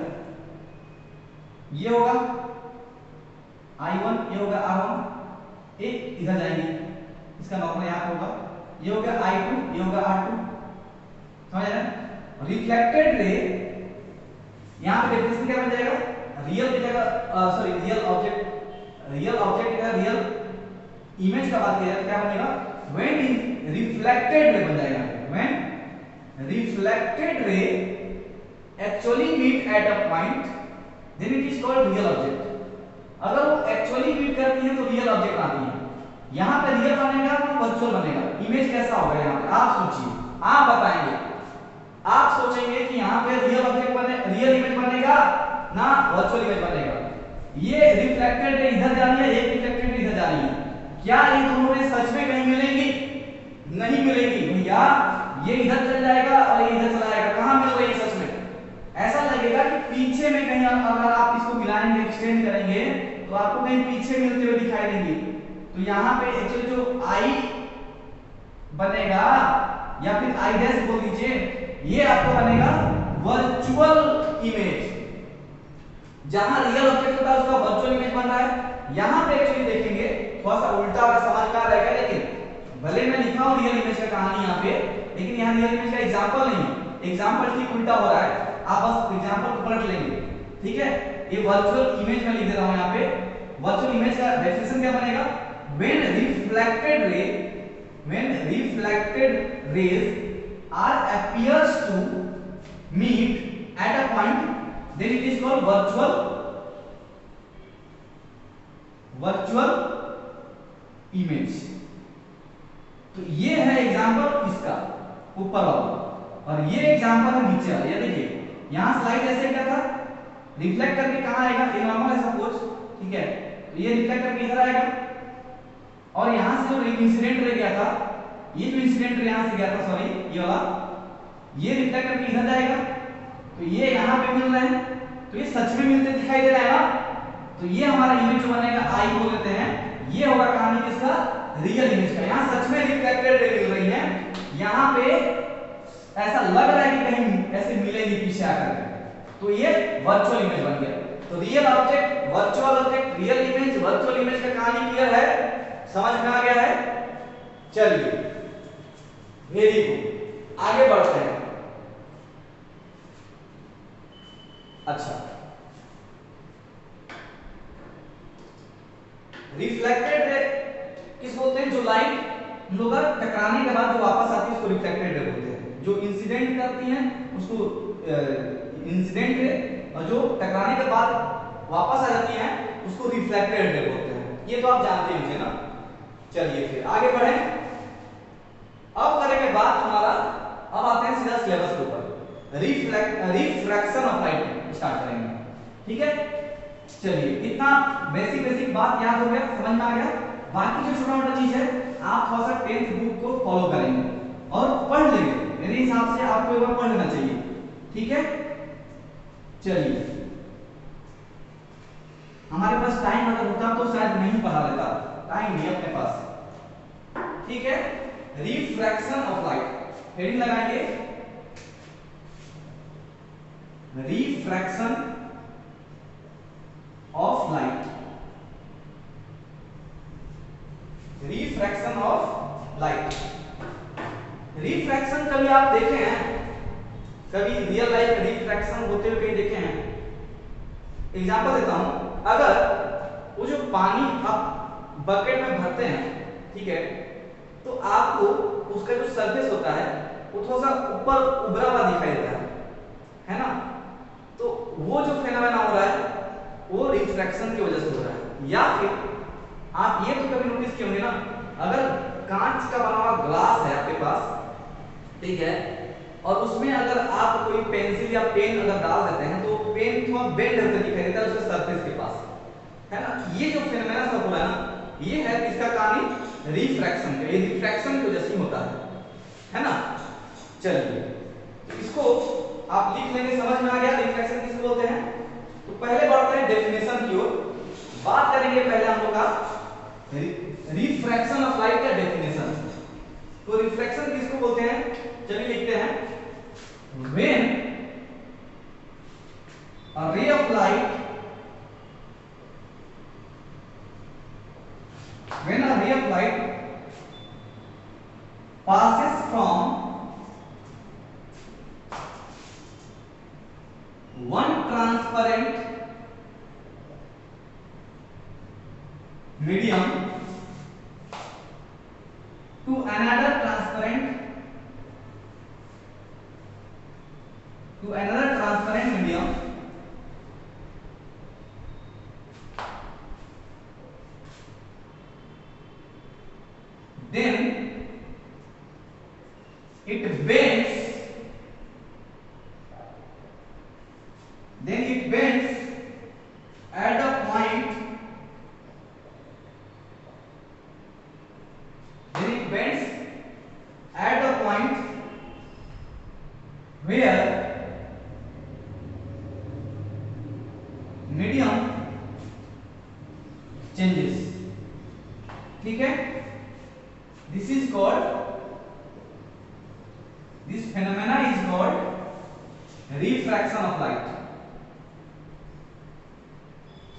ये होगा I1, ये होगा R1, एक इधर जाएंगे, इसका नॉर्मल यहां होगा, ये होगा I2, ये होगा R2, समझ रहे हैं? रिफ्लेक्टेड रे यहां पे डेफिनेशन क्या बन जाएगा, रियल की जगह सॉरी रियल ऑब्जेक्ट का रियल इमेज का बात किया क्या बनेगा, व्हेन रिफ्लेक्टेड रे बन जाएगा, when reflected ray actually meet at a point, then it is called real object। अगर वो एक्चुअली मीट करती है तो रियल ऑब्जेक्ट आती है। यहां पे रियल बनेगा तो वर्चुअल बनेगा। इमेज कैसा होगा यहाँ पे आप सोचिए, आप बताएंगे, वर्चुअल इमेज बनेगा। ये रिफ्लेक्टेड रे इधर जा रही है, एक रिफ्लेक्टेड रे इधर जा रही है, क्या ये दोनों रे सच में कहीं मिलेंगी? नहीं मिलेंगी भैया, ये इधर चल जाएगा और ये इधर चला जाएगा, कहां मिल रही है सच में? ऐसा लगेगा कि पीछे में कहीं, अगर आप इसको मिलाएंगे, एक्सटेंड करेंगे तो आपको कहीं पीछे मिलते हुए दिखाई देंगे। तो यहाँ पे एक्चुअली जो आई बनेगा या फिर आई डैश बोल दीजिए, ये आपको बनेगा वर्चुअल इमेज। जहां रियल ऑब्जेक्ट होता है उसका वर्चुअल इमेज बन रहा है। यहां पे एक्चुअली देखेंगे थोड़ा सा उल्टा और समझ में आ रहेगा, लेकिन भले मैं लिखा हूं रियल इमेज का कहानी यहाँ पे, लेकिन यहाँ रियल इमेज का एग्जांपल नहीं है, एग्जांपल ठीक उल्टा हो रहा है, आप बस एग्जांपल को पलट लेंगे, ठीक है। ये वर्चुअल इमेज में लिख दे रहा हूं यहाँ पे। वर्चुअल इमेज का डेफिनेशन क्या बनेगा? When reflected rays are appears to meet at a point, then it is called virtual image। तो ये है एग्जांपल इसका ऊपर वाला, और ये एग्जांपल है नीचे वाला। ये देखिए यहां स्लाइड ऐसे क्या था, रिफ्लेक्ट करके कहां आएगा, ये नॉर्मल है सपोज, ठीक है, तो ये रिफ्लेक्ट करके इधर आएगा, और यहां से जो इंसिडेंट रह गया था, ये जो इंसिडेंट यहां से गया था, सॉरी ये वाला, ये रिफ्लेक्ट करके इधर जाएगा, तो ये यहां पे मिल रहे हैं, तो ये सच में मिलते दिखाई दे रहा है ना। तो ये हमारा इमेज जो बनेगा आई बोल देते हैं, ये होगा कहानी किसका? रियल इमेज का। यहां सच में रिफ्लेक्टेड रे मिल रही है, यहां पे ऐसा लग रहा है कि कहीं ऐसे मिलेगी पीछे आकर, तो ये वर्चुअल इमेज बन गया। तो real object, virtual object, real image, virtual image का कहानी क्लियर है, समझ में आ गया है? चलिए वेरी गुड, आगे बढ़ते हैं। अच्छा, रिफ्लेक्टेड रे किस बोलते हैं? जो लाइट हम लोग टकराने के बाद जो वापस आती है उसको रिफ्लेक्टेड रे बोलते हैं। जो इंसिडेंट करती हैं उसको इंसिडेंट रे, और जो टकराने के बाद वापस आ जाती हैं उसको रिफ्लेक्टेड रे बोलते हैं। ये तो आप जानते ही ना। चलिए फिर आगे बढ़ें। अब करने के बाद हमारा, अब आते हैं सीधा सिलेबस के ऊपर, रिफ्रैक्शन ऑफ लाइट स्टार्ट करेंगे, ठीक है। चलिए इतना बेसिक बात याद हो गया, समझ में आ गया। बाकी जो छोटा मोटा चीज है आप थोड़ा सा 10th बुक को फॉलो करेंगे और पढ़ लेंगे, मेरे हिसाब से आपको एक बार पढ़ लेना चाहिए, ठीक है। चलिए हमारे पास टाइम अगर होता तो शायद नहीं पढ़ा लेता, टाइम नहीं अपने पास, ठीक है। रिफ्रैक्शन ऑफ लाइट, हेडिंग लगाएंगे refraction of light, refraction of light. Refraction कभी आप देखे हैं, कभी रियल लाइफ में रिफ्रैक्शन होते हुए कहीं देखे हैं? एग्जांपल देता हूं, अगर वो जो पानी आप बकेट में भरते हैं, ठीक है, तो आपको उसका जो सरफेस होता है वो थोड़ा सा ऊपर उभरा हुआ दिखाई देता है ना। तो वो जो फेनोमेना हो रहा है वो रिफ्रैक्शन की वजह से हो रहा है। या फिर आप ये तो कभी नोटिस किए होंगे ना, अगर कांच का बना हुआ ग्लास है आपके पास, ठीक है, और उसमें अगर आप कोई पेंसिल या पेन अगर डाल देते हैं तो पेन थोड़ा बेंड होकर दिखाई देता है उसके सरफेस के पास, है ना। ये जो फेनोमेना सब हो रहा है ना, ये है इसका कहानी रिफ्रैक्शन का, ये रिफ्रैक्शन की वजह से होता है ना। चलिए इसको आप लिख लेंगे, समझ में आ गया रिफ्रैक्शन किसको बोलते हैं। तो पहले बढ़ते हैं डेफिनेशन की ओर, बात करेंगे पहले हम लोग का रिफ्रैक्शन ऑफ लाइट का डेफिनेशन। तो रिफ्रैक्शन किसको बोलते हैं, चलिए लिखते हैं, when a ray of light, when a ray of light passes from one transparent medium to another transparent medium, then it bends where medium changes, ठीक है, this is called, this phenomena is called refraction of light,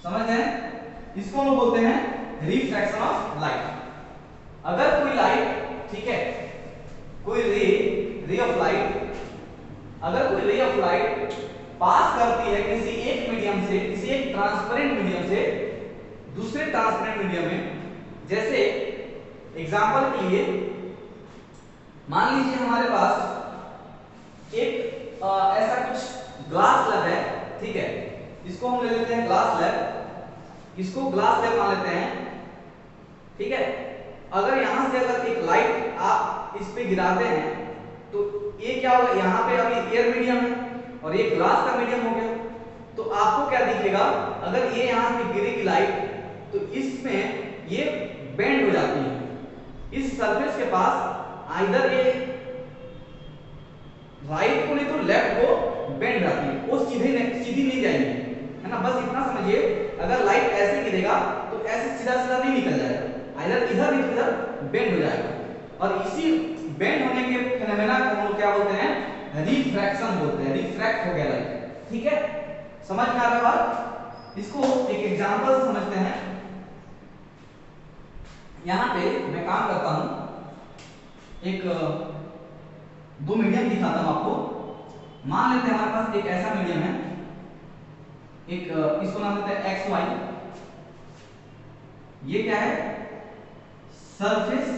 समझ रहे हैं, इसको हम बोलते हैं refraction of light. अगर कोई लाइट, ठीक है, कोई रे ऑफ लाइट, अगर कोई रे ऑफ लाइट पास करती है किसी एक मीडियम से, किसी एक ट्रांसपेरेंट मीडियम से दूसरे ट्रांसपेरेंट मीडियम में, जैसे एग्जांपल के लिए मान लीजिए हमारे पास एक ऐसा कुछ ग्लास लैब है, ठीक है, इसको हम ले लेते हैं ग्लास लैब, इसको ग्लास लैब मान लेते हैं, ठीक है। अगर यहां से अगर एक लाइट आप इस पे गिराते हैं तो ये क्या होगा, यहाँ पे अभी एयर मीडियम है और ये ग्लास का मीडियम हो गया, तो आपको क्या दिखेगा, अगर ये यहाँ पे गिरेगी लाइट तो इसमें ये बेंड हो जाती है, इस सरफेस के पास आइदर ये राइट को नहीं तो लेफ्ट को बेंड जाती है, वो सीधी नहीं जाएगी, है ना। बस इतना समझिए, अगर लाइट ऐसे गिरेगा तो ऐसे सीधा सीधा नहीं निकल जाएगा, आइदर इधर नहीं तो इधर बेंड हो जाएगा, और इसी बेंड होने के फिनोमेना को हम क्या बोलते हैं, रिफ्रैक्शन बोलते हैं, रिफ्रैक्ट हो गया लाइट, ठीक है। समझ में आ रहा है बात, इसको एक एग्जांपल समझते हैं। यहां पे मैं काम करता हूं, एक दो मीडियम दिखाता हूं आपको। मान लेते हैं हमारे पास एक ऐसा मीडियम है, एक इसको नाम देते हैं एक्स वाई, ये क्या है, सरफेस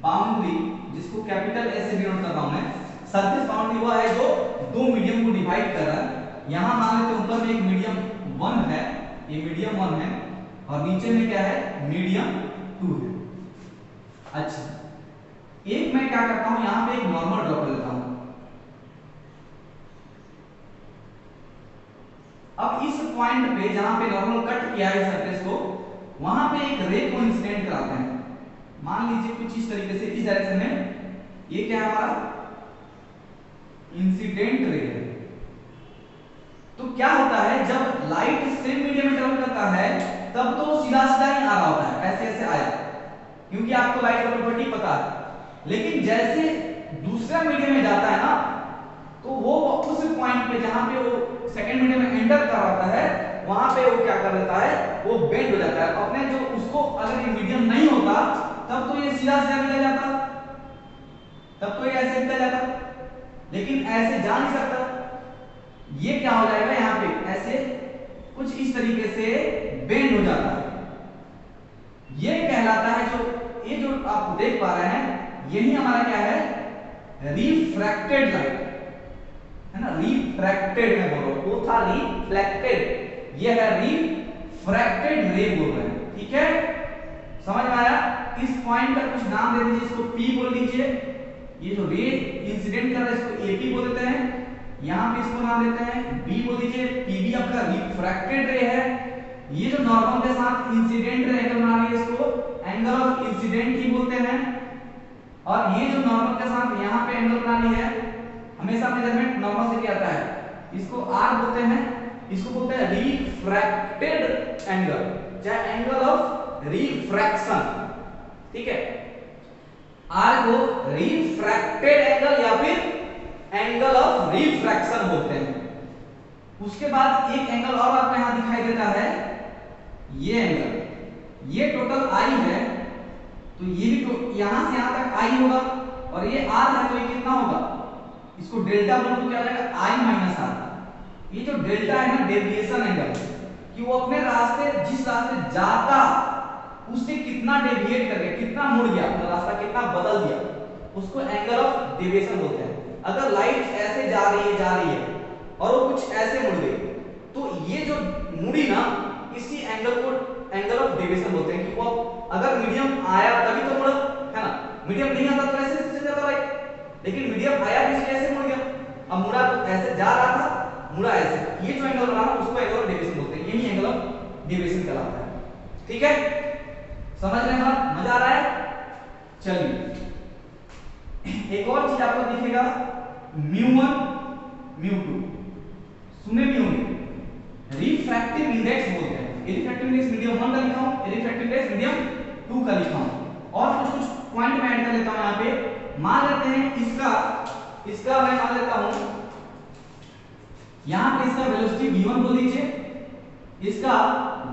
बाउंड्री, जिसको कैपिटल एस से डिनोट कर रहा हूं मैं। सरफेस बाउंड्री वो है जो दो मीडियम को डिवाइड कर रहा है। यहां मान लेते हैं ऊपर में एक मीडियम 1 है, ये मीडियम 1 है, और नीचे में क्या है, मीडियम 2 है। अच्छा, एक मैं क्या करता हूं, यहां पे एक नॉर्मल ड्रॉ कर लेता हूं। अब इस पॉइंट पे जहां पे नॉर्मल कट किया है सरफेस को, वहां पे एक रे को इंसिडेंट कराते हैं। मान लीजिए कुछ इस तरीके से, इस डायरेक्शन में, ये क्या है हमारा इंसिडेंट रे है। तो क्या होता है, जब लाइट सेम मीडियम में ट्रेवल करता है तब तो सीधा सीधा ही आ रहा होता है, ऐसे ऐसे आया, क्योंकि आपको लाइट का प्रॉपर्टी पता है। लेकिन जैसे दूसरा मीडियम में जाता है ना, तो वो उस पॉइंट पे जहां पे वो सेकंड मीडियम में एंटर कर रहा है, वहां पे वो क्या कर लेता है, वो बेंड हो जाता है अपने जो, उसको अगर ये मीडियम नहीं होता तब तो ये सीधा सीधा निकल जाता, तब तो ये ऐसे निकल जाता, लेकिन ऐसे जा नहीं सकता। ये क्या हो जाएगा, यहाँ पे ऐसे कुछ इस तरीके से बेंड हो जाता है। ये कहलाता है, जो ये जो आप देख पा रहे हैं, यही हमारा क्या है, रिफ्रैक्टेड लाइट है ना। रिफ्रैक्टेड मैं बोल रहा हूं, वो था रिफ्लेक्टेड, ये है रिफ्रैक्टेड रे बोल रहे हैं, ठीक है। समझ में आया। इस पॉइंट का कुछ नाम दे दीजिए, इसको P बोल लीजिए, ये जो रे इंसिडेंट कर रहा है इसको AP बोल देते हैं, यहां पे इसको नाम देते हैं B बोल दीजिए, PB आपका रिफ्रैक्टेड रे है। ये जो नॉर्मल के साथ इंसिडेंट रे एंगल बना रही है, इसको एंगल ऑफ इंसिडेंट ही बोलते हैं। और ये जो नॉर्मल के साथ यहां पे एंगल बना रही है, हमेशा मेजरमेंट नॉर्मल से क्या आता है, इसको R बोलते हैं, इसको बोलते हैं रिफ्रैक्टेड एंगल, चाहे एंगल ऑफ रिफ्रैक्शन, ठीक है। R को रिफ्रैक्टेड एंगल या फिर एंगल ऑफ रिफ्रैक्शन बोलते हैं। उसके बाद एक एंगल और आपको यहां दिखाई देता है, ये एंगल, ये टोटल I है, तो ये भी तो यहां से यहां तक I होगा, और ये R है, तो ये कितना होगा, इसको डेल्टा बोलो तो क्या हो जाएगा, I माइनस R। ये जो डेल्टा है ना, डेविएशन एंगल, कि वो अपने रास्ते, जिस रास्ते जाता उससे कितना डेविएट कर गया, कितना मुड़ गया, अपना रास्ता कितना बदल दिया, उसको एंगल ऑफ डेविएशन बोलते हैं। अगर लाइट ऐसे जा रही है और वो कुछ ऐसे मुड़ गई, तो ये जो मुड़ी ना, इसी एंगल को एंगल ऑफ डेविएशन बोलते हैं। कि वो अगर मीडियम आया तभी तो मुड़ा, है ना, मीडियम नहीं आता तो ऐसे चल जाता लाइट, लेकिन मीडियम आया भी ऐसे मुड़ गया, अब मुड़ा तो ऐसे जा रहा था, मुड़ा ऐसे, ये जो एंगल बना उसको एंगल ऑफ डेविएशन बोलते हैं, यही एंगल ऑफ डेविएशन कहलाता है, ठीक है। समझ रहे हैं बात, मजा आ रहा है। चलिए एक और चीज आपको दिखेगा म्यू1 म्यू2, सुने भी होंगे, रिफ्रैक्टिव इंडेक्स बोलते हैं। रिफ्रैक्टिव इंडेक्स मीडियम 1 का लिखा हूं, रिफ्रैक्टिव इंडेक्स मीडियम 2 का लिखा हूं। और कुछ कुछ पॉइंट मैं ऐड कर लेता हूं यहां पे। मान लेते हैं इसका मैं मान लेता हूं यहां पे इसका वेलोसिटी v1 बोल लीजिए, इसका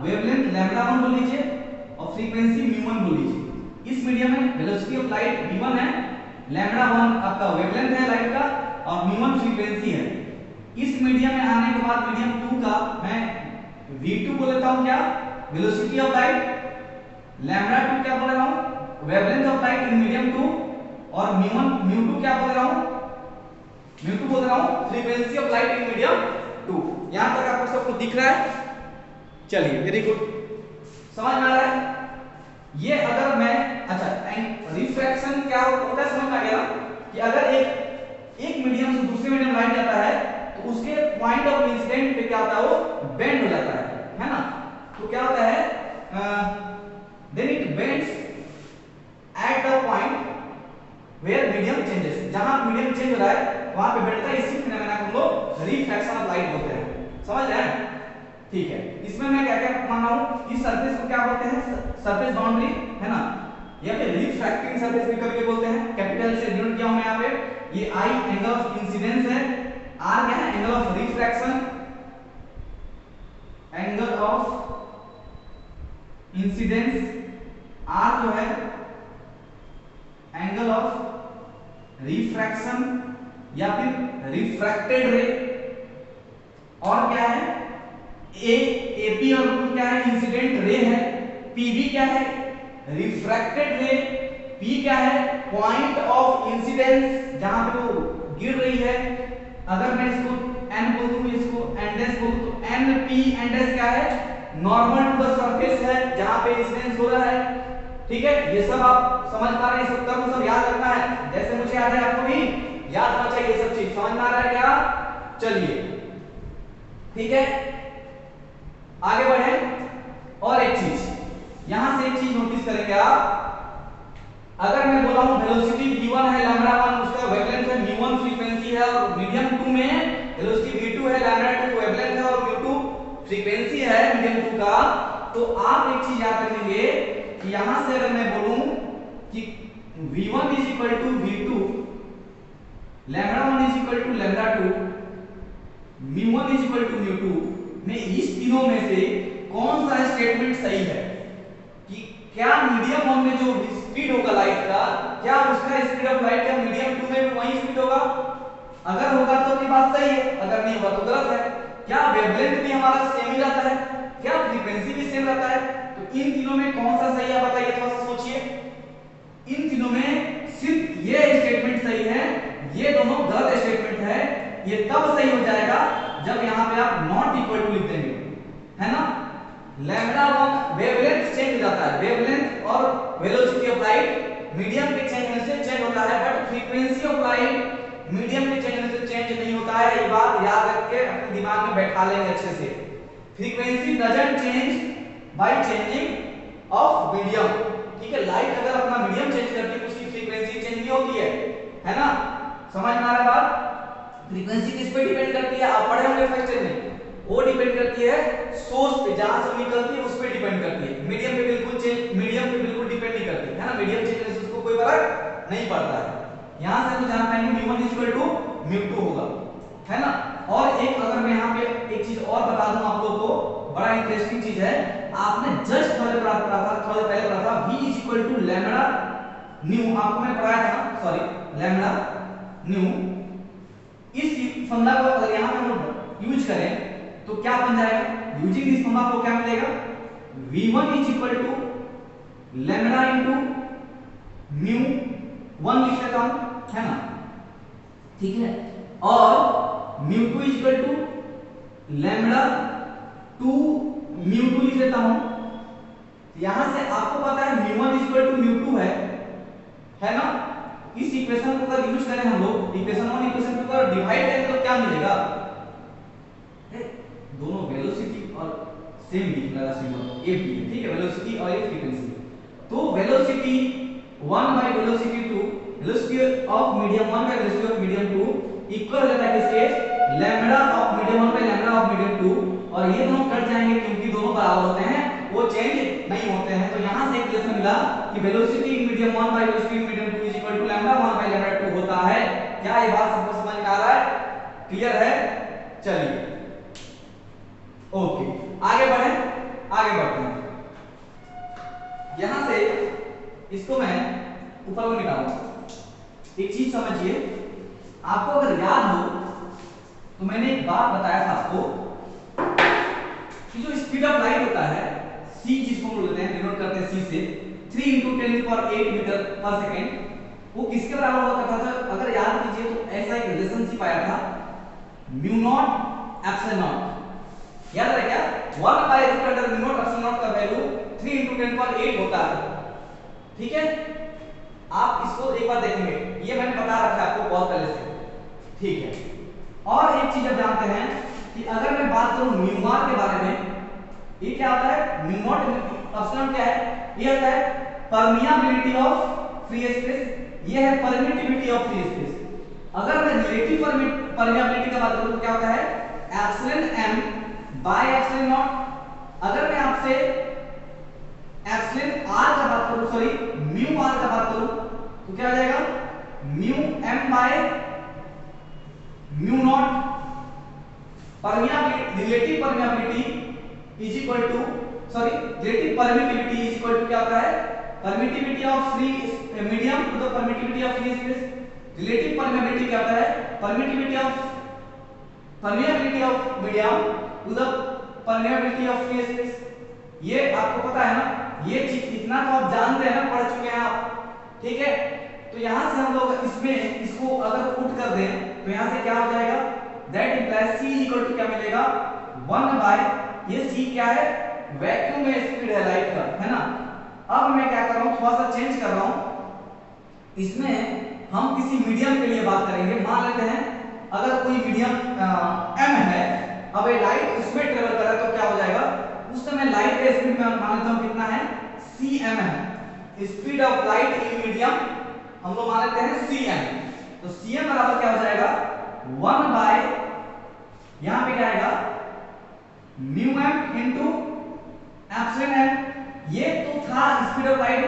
वेवलेंथ λ1 बोल लीजिए और फ्रीक्वेंसी म्यू1 बोल लीजिए। इस मीडियम में वेलोसिटी ऑफ लाइट v1 है, λ1 आपका वेवलेंथ है लाइट का और म्यू1 फ्रीक्वेंसी है। इस मीडियम में आने के बाद मीडियम 2 का मैं v2 बोल लेता हूं, क्या वेलोसिटी ऑफ लाइट, λ2 क्या बोल रहा हूं wavelength of light in medium 2 और म्यू2 क्या बोल रहा हूं, म्यू2 बोल रहा हूं frequency of light in medium 2। यहां तक आपको सब कुछ दिख रहा है? चलिए वेरी गुड, समझ में आ रहा है? ये अगर मैं अच्छा रिफ्रैक्शन क्या होता है समझ में आ गया कि अगर एक मीडियम से दूसरे मीडियम लाइट जाता है तो उसके पॉइंट ऑफ इंसिडेंट पे क्या होता है, वो बेंड हो जाता है ना? तो क्या होता है then it bends at the point where medium changes, जहां मीडियम चेंज हो रहा है वहां पे बैठता है। इसी फिनोमेना को हम लोग रिफ्रैक्शन ऑफ लाइट बोलते हैं, समझ रहे हैं? ठीक है, इसमें मैं क्या क्या मान रहा हूं, इस सरफेस को क्या बोलते हैं, सरफेस बाउंड्री है ना, या फिर रिफ्रैक्टिंग सरफेस भी करके बोलते हैं। कैपिटल से डिनोट किया हूं मैं यहां पे। ये आई एंगल ऑफ इंसिडेंस है, आर क्या है angle of refraction, angle of incidence, R जो है एंगल ऑफ रिफ्रैक्शन या फिर रिफ्रैक्टेड रे, और क्या है ए एपी और क्या है इंसिडेंट रे है, पीवी क्या है रिफ्रैक्टेड रे, पी क्या है पॉइंट ऑफ इंसिडेंस जहां पे वो गिर रही है। अगर मैं इसको एन बोल दूं, इसको एंडेस बोल दूं, तो एन पी एंडेस क्या है नॉर्मल टू द सरफेस है जहां पे इंसिडेंस हो रहा है। ठीक है, ये सब आप समझ पा रहे हैं, सब टर्म सब याद रखना है, जैसे मुझे याद है आपको भी याद होना चाहिए सब चीज। समझ में आ रहा है क्या? चलिए ठीक है, आगे बढ़े। और एक चीज यहां से एक चीज नोटिस करेंगे आप, अगर मैं बोला हूं वेलोसिटी v1 है, λ1 उसका वेवलेंथ है, म्यू1 फ्रीक्वेंसी है और मीडियम 2 में वेलोसिटी v2 है, λ2 वेवलेंथ है और म्यू2 फ्रीक्वेंसी है मीडियम 2 का, तो आप एक चीज याद रखेंगे कि यहां से अगर मैं बोलूं कि v1 v2 λ1 λ2 म्यू1 म्यू2 में इस तीनों में से कौन सा स्टेटमेंट सही है, कि क्या मीडियम 1 में जो स्पीड होगा लाइट का, क्या उसका स्पीड ऑफ लाइट का मीडियम 2 में भी वही स्पीड होगा? अगर होगा तो ये बात सही है, अगर नहीं होगा तो गलत है। क्या वेवलेंथ भी हमारा सेम ही रहता है, क्या फ्रीक्वेंसी भी सेम रहता है? तो इन तीनों में कौन सा सही है बताइए, थोड़ा सा सोचिए। इन तीनों में सिर्फ ये स्टेटमेंट सही है, ये दोनों गलत स्टेटमेंट है। ये तब सही हो जाएगा जब यहां पे आप नॉट इक्वल टू लिख देंगे, है ना? λ1 वेवलेंथ चेंज हो जाता है, वेवलेंथ और वेलोसिटी ऑफ लाइट मीडियम के चेंज होने से चेंज होता है, but frequency of light medium के चेंज होने से चेंज नहीं होता है। ये बात याद रख के अपने दिमाग में बैठा लेंगे अच्छे से। Frequency doesn't change by changing of medium. ठीक है, लाइट अगर अपना मीडियम चेंज करती है तो उसकी फ्रीक्वेंसी चेंज नहीं होती है ना? समझ में आ रहा है बात? फ्रीक्वेंसी किस पे डिपेंड करती है, आप पढ़े होंगे फर्स्ट ईयर में, वो डिपेंड करती है सोर्स पे, जहां से निकलती है उस पे डिपेंड करती है। मीडियम पे बिल्कुल डिपेंड नहीं करती है ना, मीडियम चेंज करने से उसको कोई फर्क नहीं पड़ता है। यहां से तो जान पाएंगे म्यू1 म्यू2 होगा, है ना? और एक अगर मैं यहां पे एक चीज और बता दूं आप लोगों को, बड़ा इंटरेस्टिंग चीज है, आपने जस्ट थोड़ा पढ़ा था, थोड़ा पहले पढ़ा था v लैम्डा न्यू, आपको मैंने पढ़ाया था, सॉरी लैम्डा न्यू। इस फॉर्मूला को अगर यहां पे हम यूज करें तो क्या बन जाएगा? यूजिंग दिस फॉर्मूला को क्या मिलेगा? v1 लैम्डा इनटू म्यू1 लिख लेता हूं, है ना? ठीक है, और म्यू2 लैम्डा 2 म्यू2 लिख लेता हूं। यहां से आपको पता है म्यू1 म्यू2 है ना? इस इक्वेशन को अगर यूज करें हम लोग, इक्वेशन 1 इक्वेशन 2 को डिवाइड करें तो क्या मिलेगा? दोनों वेलोसिटी और सेम दिखने वाला सिंबल ए भी है, ठीक है, वेलोसिटी और ये फ्रीक्वेंसी। तो velocity 1 by velocity 2, velocity of medium 1 by velocity of medium 2 equal हो जाता है किसके, lambda of medium 1 by lambda of medium 2, और ये दोनों कट जाएंगे क्योंकि दोनों बराबर होते हैं, वो चेंज नहीं होते हैं। तो यहां से एक रिलेशन मिला कि velocity in medium 1 by velocity in medium 2 is equal to lambda 1 by lambda 2 होता है। क्या ये बात सबको समझ में आ रहा है, क्लियर है? चलिए ओके, आगे बढ़े, आगे बढ़ते हैं। यहां से इसको मैं ऊपर को निकालूंगा। एक चीज समझिए, आपको अगर याद हो तो मैंने एक बात बताया था आपको कि जो स्पीड ऑफ लाइट होता है c, जिसको हम लेते हैं डिनोट करते हैं c से, 3 × 10⁸ मीटर पर सेकंड, वो किसके बराबर हुआ करता था? अगर याद कीजिए तो ऐसा एक रिलेशनशिप आया था, म्यू नॉट एप्सिलॉन नॉट, याद है क्या? 1 by root under mu not epsilon not का वैल्यू 3 × 10⁸ होता है। ठीक है, आप इसको एक बार देखेंगे, ये मैंने बता रखा है आपको बहुत पहले से। ठीक है, और एक चीज आप जानते हैं कि अगर मैं बात करूं म्यू आर के बारे में, ये क्या होता है? म्यू नॉट एप्सिलॉन क्या है? ये होता है परमियाबिलिटी ऑफ फ्री स्पेस, ये है परमिटिविटी ऑफ फ्री स्पेस। अगर मैं रिलेटिव परमियाबिलिटी का बात करूं तो क्या होता है? Epsilon m by epsilon not. अगर मैं आपसे एप्सिलॉन r का बात करूं, सॉरी म्यू r का बात करूं, तो क्या आ जाएगा? Mu m by mu not. Permeability, relative permeability is equal to, sorry relative permittivity is equal to क्या होता है? Permittivity of free medium to the permittivity of free space. Relative permeability क्या होता है? Permittivity of medium to the permeability of free space. ये आपको पता है ना, ये चीज इतना तो आप जानते हैं ना, पढ़ चुके हैं आप। ठीक है, तो यहां से हम लोग इसमें इसको अगर पुट कर दें तो यहां से क्या हो जाएगा? That implies c equal to क्या मिलेगा? 1 बाय, ये c क्या है? वैक्यूम में स्पीड है लाइट का, है ना। अब मैं क्या कर रहा हूं, थोड़ा सा चेंज कर रहा हूं। इसमें हम किसी मीडियम के लिए बात करेंगे। मान लेते हैं अगर कोई मीडियम m है, अब ये लाइट उसमें ट्रेवल कर रहा है तो क्या हो जाएगा? उस समय लाइट का स्पीड में मान लेता हूं कितना है? cm है। Speed of light in medium हम लोग मान लेते हैं cm, तो cm बराबर क्या हो जाएगा? 1 बाय, यहां पे क्या आएगा? Mu m into epsilon m। ये तो था स्पीड ऑफ लाइट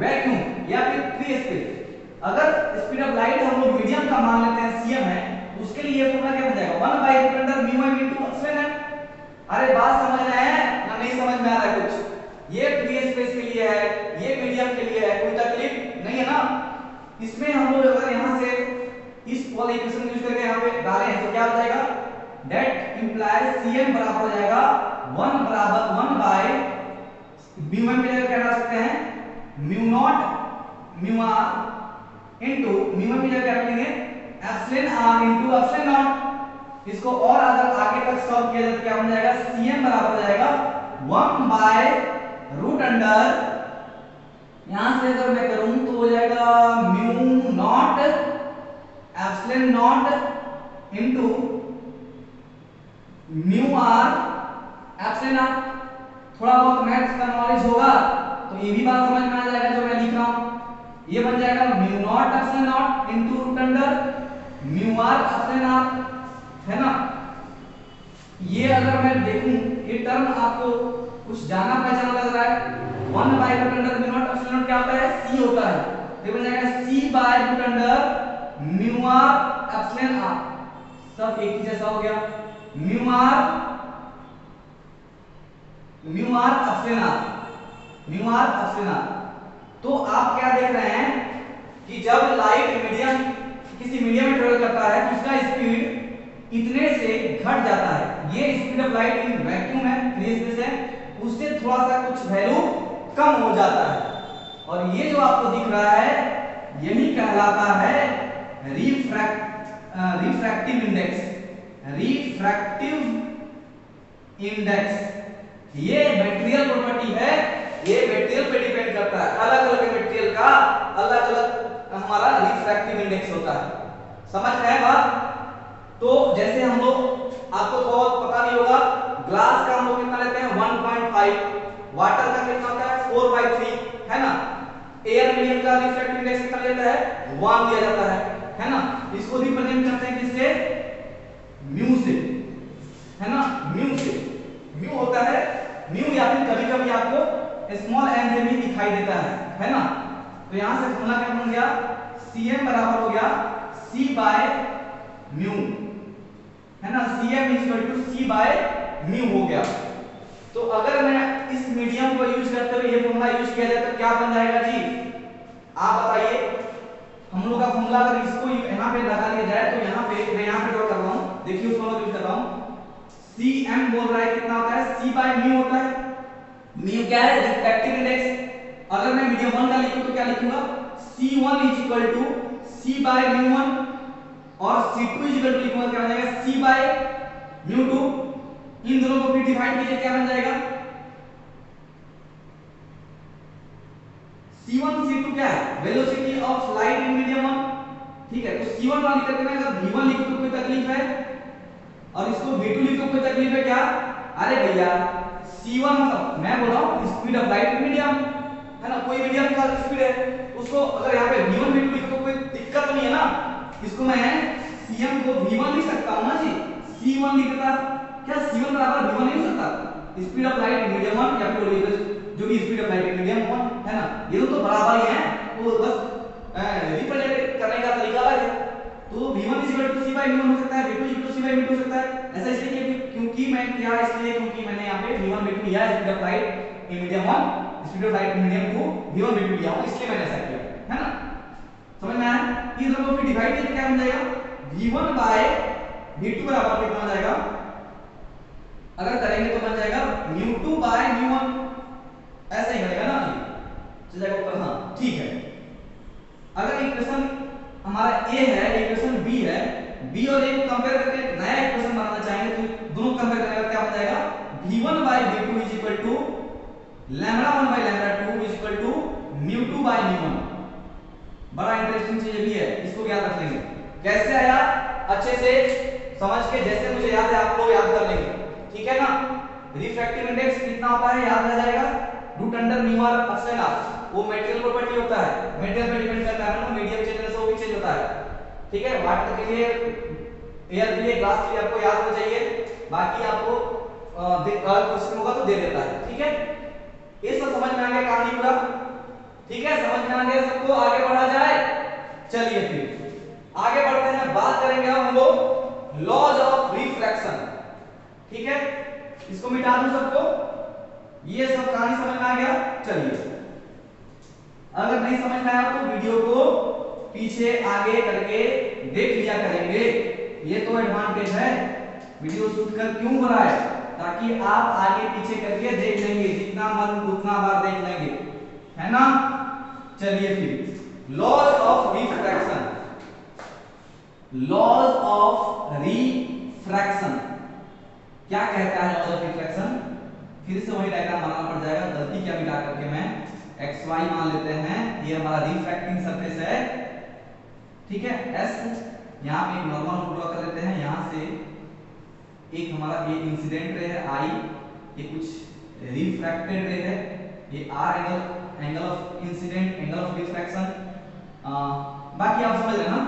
वैक्यूम या फिर फ्री स्पेस। अगर स्पीड ऑफ लाइट हम लोग मीडियम का मान लेते हैं cm है, उसके लिए ये फॉर्मूला क्या बन जाएगा? 1 by root under mu m into epsilon m। अरे बात समझ में आया है ना? नहीं समझ में आ रहा है कुछ? ये फ्री स्पेस के लिए है, ये मीडियम के लिए है, कोई तकलीफ नहीं है ना। इसमें हम लोग अगर यहां से इस वाले इक्वेशन यूज करके यहां पे डालें तो क्या हो जाएगा? दैट इंप्लाइज cm बराबर हो जाएगा 1 बराबर 1 बाय म्यू m की जगह क्या डाल सकते हैं? Mu naught mu r into mu m की जगह क्या रखेंगे? Epsilon r into epsilon not. इसको और अगर आगे तक सॉल्व किया जाए तो क्या बन जाएगा? cm बराबर हो जाएगा 1 बाय रूट अंडर, यहां से अगर मैं करूं तो हो जाएगा mu not epsilon not into mu are epsilon R. थोड़ा बहुत मैथ्स का नॉलेज होगा तो ये भी बात समझ में आ जाएगा जो मैं लिख रहा हूं। ये बन जाएगा mu not epsilon not into root under mu are epsilon R, है ना। ये अगर मैं देखूं, ये टर्म आपको कुछ जाना पहचाना लग रहा है। 1 by root under mu not epsilon not क्या होता है? c होता है, तो बन जाएगा c by root under mu are epsilon r. सब एक ही जैसा हो गया। Mu are epsilon r, mu are epsilon r. तो आप क्या देख रहे हैं कि जब लाइट मीडियम, किसी मीडियम में ट्रेवल करता है तो उसका स्पीड इतने से घट जाता है। ये speed of light in vacuum है, फ्री स्पेस है, उससे थोड़ा सा कुछ वैल्यू कम हो जाता है। और ये जो आपको दिख रहा है यही कहलाता है रिफ्रैक्टिव इंडेक्स। रिफ्रैक्टिव इंडेक्स ये मटेरियल प्रॉपर्टी है, ये मटेरियल पे डिपेंड करता है। अलग अलग मटेरियल का अलग अलग हमारा रिफ्रैक्टिव इंडेक्स होता है। समझ रहे हैं बात? तो जैसे हम लोग, आपको बहुत पता भी होगा, ग्लास का हम लोग कितना लेते हैं? 1.5, वाटर का कितना होता है? 4/3, है ना। एयर मीडियम का रिफ्रैक्टिव इंडेक्स कितना दिया जाता है 1 दिया जाता है ना। इसको रिप्रेजेंट करते हैं किससे, म्यू से, है ना, म्यू से। म्यू होता है म्यू, या फिर कभी कभी आपको स्मॉल एन से भी दिखाई देता है ना। तो यहां से फॉर्मूला क्या बन गया, Cm बराबर हो गया C बाय म्यू, है ना, Cm equal to C by mu हो गया। तो अगर मैं इस मीडियम को यूज करते हुए ये फॉर्मूला यूज किया जाए तो क्या बन जाएगा जी, आप बताइए। हम लोग का फॉर्मूला अगर इसको यहां पे लगा दिया जाए तो यहां पे मैं यहां पे ड्रॉ कर रहा हूं, देखिए उस फॉर्मूला यूज कर रहा हूं। Cm बोल रहा है कितना होता है, C बाय म्यू होता है। म्यू क्या है, रिफ्रैक्टिव इंडेक्स। अगर मैं मीडियम 1 का लिखूं तो क्या लिखूंगा, C1 is equal to C by mu 1 और C2 इज इक्वल टू लिखूंगा क्या बन जाएगा C बाय म्यू 2। इन दोनों को फिर डिवाइड कीजिए, क्या बन जाएगा, C1 C2 क्या है, velocity of light in medium 1, ठीक है। तो C1 वाली करके मैं अगर V1 लिखूं तो कोई तकलीफ है, और इसको V2 लिखो कोई तकलीफ है क्या, अरे भैया C1 मतलब मैं बोल रहा हूं स्पीड ऑफ लाइट मीडियम, है ना, कोई मीडियम का स्पीड है, उसको अगर यहां पे V1 V2 लिखो तो कोई दिक्कत नहीं है ना। इसको मैं Cm को V1 लिख सकता हूं ना जी, C1 लिखता, क्या C1 बराबर V1 नहीं हो सकता, स्पीड ऑफ लाइट मीडियम 1 या फिर जो भी स्पीड ऑफ लाइट मीडियम 1, है ना, ये तो बराबर ही है, तो बस रिप्रेजेंट करने का तरीका अलग है। तो V1 C बाय म्यू हो सकता है, V2 C बाय म्यू हो सकता है। ऐसा इसलिए क्योंकि मैं क्या, इसलिए क्योंकि मैंने यहाँ पे V1 V2 लिया है, speed of light in medium 1, speed of light in medium 2, V1 V2 लिया हूं, इसलिए मैंने ऐसा किया, है ना। समझ में आया, इन दोनों को डिवाइड करके क्या बन जाएगा, V1 बाय V2 बराबर कितना हो जाएगा, अगर करेंगे तो बन जाएगा μ2 बाय μ1, ऐसा ही बनेगा ना, चल जाएगा ऊपर, हाँ ठीक है। अगर इक्वेशन हमारा A है, इक्वेशन B है, B और A को कंपेयर करके एक नया इक्वेशन बनाना चाहेंगे तो दोनों कंपेयर करने का क्या बन जाएगा, V1 by V2 is equal to lambda 1 by lambda 2 is equal to μ2 by μ1। बड़ा इंटरेस्टिंग चीज भी है, इसको याद रख लेंगे। कैसे आया, अच्छे से समझ के, जैसे मुझे याद है आप लोग याद कर लेंगे, ठीक है ना। रिफ्रैक्टिव इंडेक्स कितना होता है याद रह जाएगा, रूट अंडर म्यू आर अपसाइड आर, वो मटेरियल प्रॉपर्टी होता है, मटेरियल पे डिपेंड करता है ना, मीडियम चेंज होने से वो भी चेंज होता है, ठीक है। वाटर के लिए, एयर के लिए, ग्लास के लिए आपको याद होना चाहिए, बाकी आपको क्वेश्चन होगा तो दे देता है, ठीक है। ये सब समझ में आ गया कहानी पूरा, ठीक है, समझ में आ गया सबको, आगे बढ़ा जाए। चलिए फिर आगे बढ़ते हैं, बात करेंगे हम लोग लॉज ऑफ रिफ्रैक्शन, ठीक है। इसको मिटा दूं सबको, ये सब कहानी समझ में आ गया। चलिए, अगर नहीं समझ में आया तो वीडियो को पीछे आगे करके देख लिया करेंगे, ये तो एडवांटेज है, वीडियो शूट कर क्यों हो रहा है, ताकि आप आगे पीछे करके देख लेंगे, जितना मन उतना बार देख लेंगे, है ना। चलिए फिर laws of refraction, laws of refraction क्या कहता है, लॉज ऑफ रिफ्रैक्शन, फिर से वही डायग्राम बनाना पड़ जाएगा, गलती क्या मिटा करके मैं xy मान लेते हैं, ये हमारा रिफ्रैक्टिंग सरफेस है, ठीक है, s, यहां पे एक नॉर्मल ड्रॉ कर लेते हैं, यहां से एक हमारा ये इंसिडेंट रे है I, ये कुछ रिफ्रैक्टेड रे है, ये R angle of incident, angle of refraction, बाकी आप समझ रहे ना।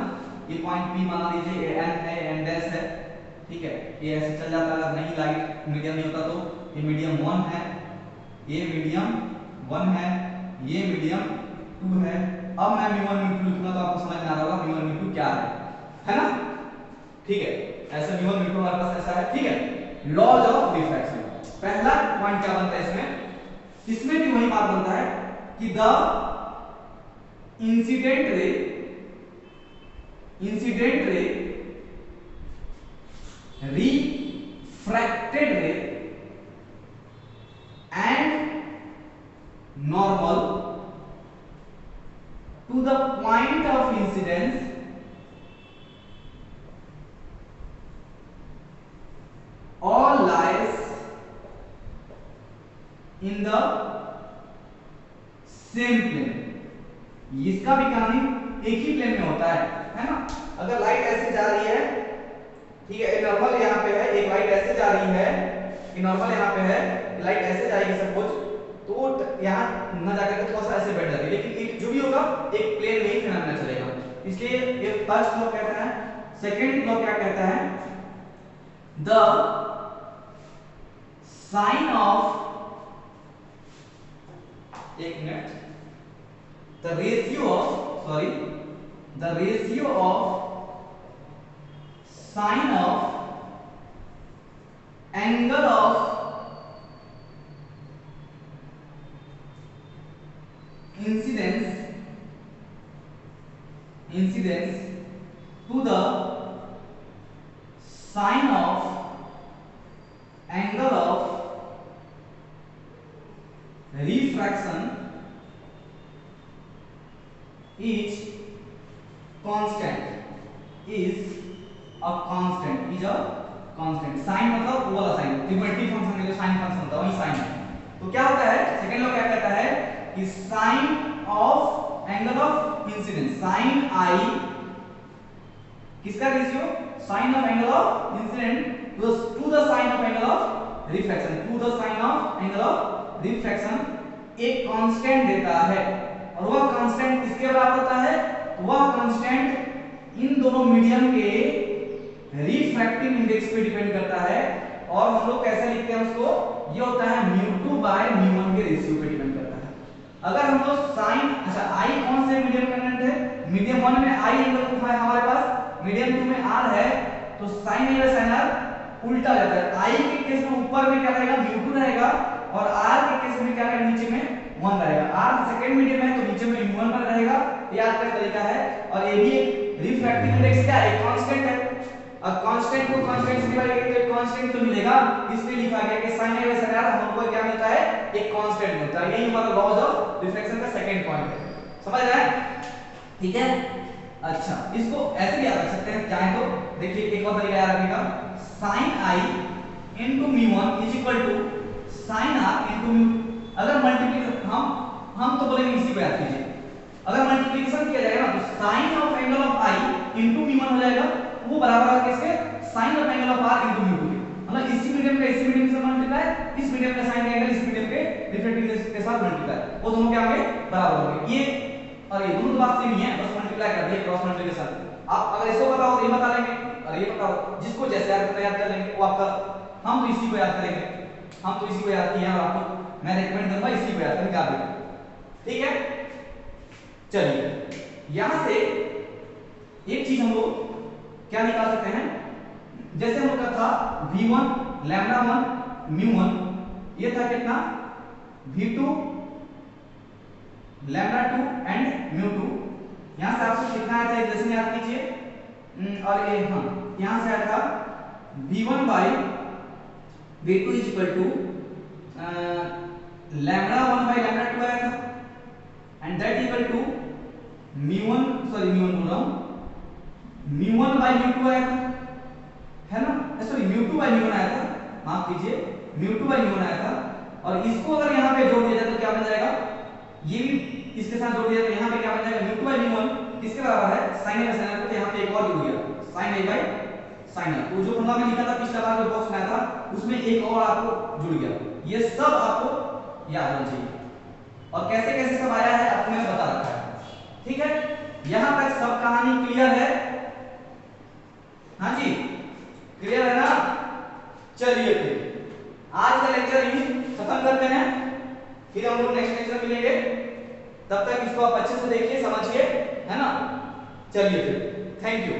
ये पॉइंट P मान लीजिए, ये n है, n डैश है, ठीक है, ये ऐसे चल जाता है, अगर नहीं लाइट मीडियम नहीं होता तो। ये मीडियम 1 है, ये मीडियम 1 है, ये मीडियम 2 है। अब मैं μ1 μ2 लिखूंगा तो आपको समझ में आ रहा होगा μ1 μ2 क्या है ना, ठीक है। ऐसे μ1 μ2 हमारे पास ऐसा है, ठीक है। लॉज ऑफ रिफ्रैक्शन, पहला पॉइंट क्या बनता है इसमें भी वही बात बनता है कि द इंसिडेंट रे refracted ray and normal to the point of incidence all lies in the same plane। इसका भी कहानी एक ही प्लेन में होता है ना। अगर लाइट ऐसे जा रही है, ठीक है, नॉर्मल यहाँ पे है, एक लाइट ऐसे जा रही है, ये नॉर्मल यहाँ पे है, लाइट ऐसे जाएगी सपोज, तो यहाँ न जाकर के थोड़ा सा ऐसे बैठ जाती है, लेकिन एक जो भी होगा एक प्लेन में ही फिनोमेना चलेगा। इसलिए ये फर्स्ट लॉ कहता है। सेकंड लॉ क्या कहता है? द साइन ऑफ, एक minute, the ratio of sine of angle of incidence to the sine of angle of refraction is a constant। Sine मतलब वो वाला साइन, ट्रिग्नोमेट्री फंक्शन में जो साइन फंक्शन होता है वही साइन है। तो क्या होता है, सेकंड लॉ क्या कहता है कि sine of angle of incidence, sine I किसका ratio, sine of angle of incident to the sine of angle of refraction, एक कांस्टेंट देता है। और वह कांस्टेंट किसके बराबर होता है? वह कांस्टेंट इन दोनों मीडियम के रिफ्रैक्टिव इंडेक्स पे डिपेंड करता है। और हम लोग कैसे लिखते हैं उसको, ये होता है μ2 बाय μ1 के रेशियो पे डिपेंड करता है। अगर हम लोग साइन, अच्छा आई कौन से मीडियम का एलिमेंट है? मीडियम 1 में आई एंगल है हमारे पास, मीडियम 2 में आर है, तो साइन ए साइन आर उल्टा जाता है। आई के केस में ऊपर में क्या रहेगा, μ2 रहेगा, और आर के केस में क्या रहेगा, नीचे में 1 रहेगा। आर सेकंड मीडियम है तो नीचे में μ1 पर रहेगा, याद का तरीका है। और ये भी एक रिफ्रैक्टिव इंडेक्स क्या है, कांस्टेंट है। अब कांस्टेंट को कांस्टेंट से डिवाइड करेंगे तो एक कांस्टेंट तो मिलेगा, इसलिए लिखा गया कि sin a sin r हमको क्या मिलता है, एक कांस्टेंट मिलता है। यही हमारा लॉज ऑफ रिफ्लेक्शन का सेकंड पॉइंट है, समझ रहे हैं? ठीक है। अच्छा, इसको ऐसे भी याद रख सकते हैं चाहे तो। देखिए एक और तरीका याद रखने का, sin i into μ1 is equal to sin r into μ। अगर मल्टीप्लिकेशन हम तो बोलेंगे इसी को याद कीजिए। अगर मल्टीप्लिकेशन किया जाएगा ना तो sin of angle of i into μ1 हो जाएगा, वो बराबर है किसके, sin of angle of r into μ2 के। मतलब इसी मीडियम का इसी मीडियम से मल्टीप्लाई, इस मीडियम का sin एंगल इस मीडियम के रिफ्रैक्टिव इंडेक्स के साथ मल्टीप्लाई, वो दोनों क्या होंगे, बराबर होंगे। ये और ये दोनों बात सेम ही है, बस मल्टीप्लाई कर दिया क्रॉस मल्टीप्लिकेशन। आप अगर इसको बताओ तो ये बता लेंगे, और ये बताओ, जिसको जैसे याद कर लेंगे वो आपका। हम तो इसी को याद करेंगे, हम तो इसी को याद किए हैं, और आपको मैं रेकमेंड करूंगा इसी को याद करेंगे आप, ठीक है। चलिए यहां से एक चीज हम लोग क्या निकाल सकते हैं, जैसे हम लोग का था v1 लैम्डा 1 μ1, ये था कितना v2 लैम्डा 2 एंड μ2। यहां से आपको कितना आया था, इक्वेशन याद कीजिए। और ये हाँ यहां से आया था v1 by v2 is equal to lambda 1 by lambda 2 आया था, एंड दैट इक्वल टू μ1 बोल रहा हूं, μ1 बाय μ2 आया था, है ना, सॉरी μ2 बाय μ1 आया था, माफ कीजिए μ2 बाय μ1 आया था। और इसको अगर यहां पे जोड़ दिया जाए तो क्या बन जाएगा, ये भी इसके साथ जोड़ दिया तो यहां पे क्या बन जाएगा, μ2 बाय μ1 किसके बराबर है, sin a sin r। तो यहां पे एक और जुड़ गया, sin a by sin r। तो जो फॉर्मूला में लिखा था पिछला बार जो बॉक्स में आया था उसमें एक और आपको जुड़ गया। ये सब आपको याद होना चाहिए, और कैसे कैसे सब आया है आपको मैंने बता रखा है, ठीक है। यहां तक सब कहानी क्लियर है? हाँ जी, क्लियर है ना? चलिए फिर आज का लेक्चर यही खत्म करते हैं, फिर हम लोग नेक्स्ट लेक्चर मिलेंगे। तब तक इसको आप अच्छे से देखिए, समझिए, है ना। चलिए फिर, थैंक यू।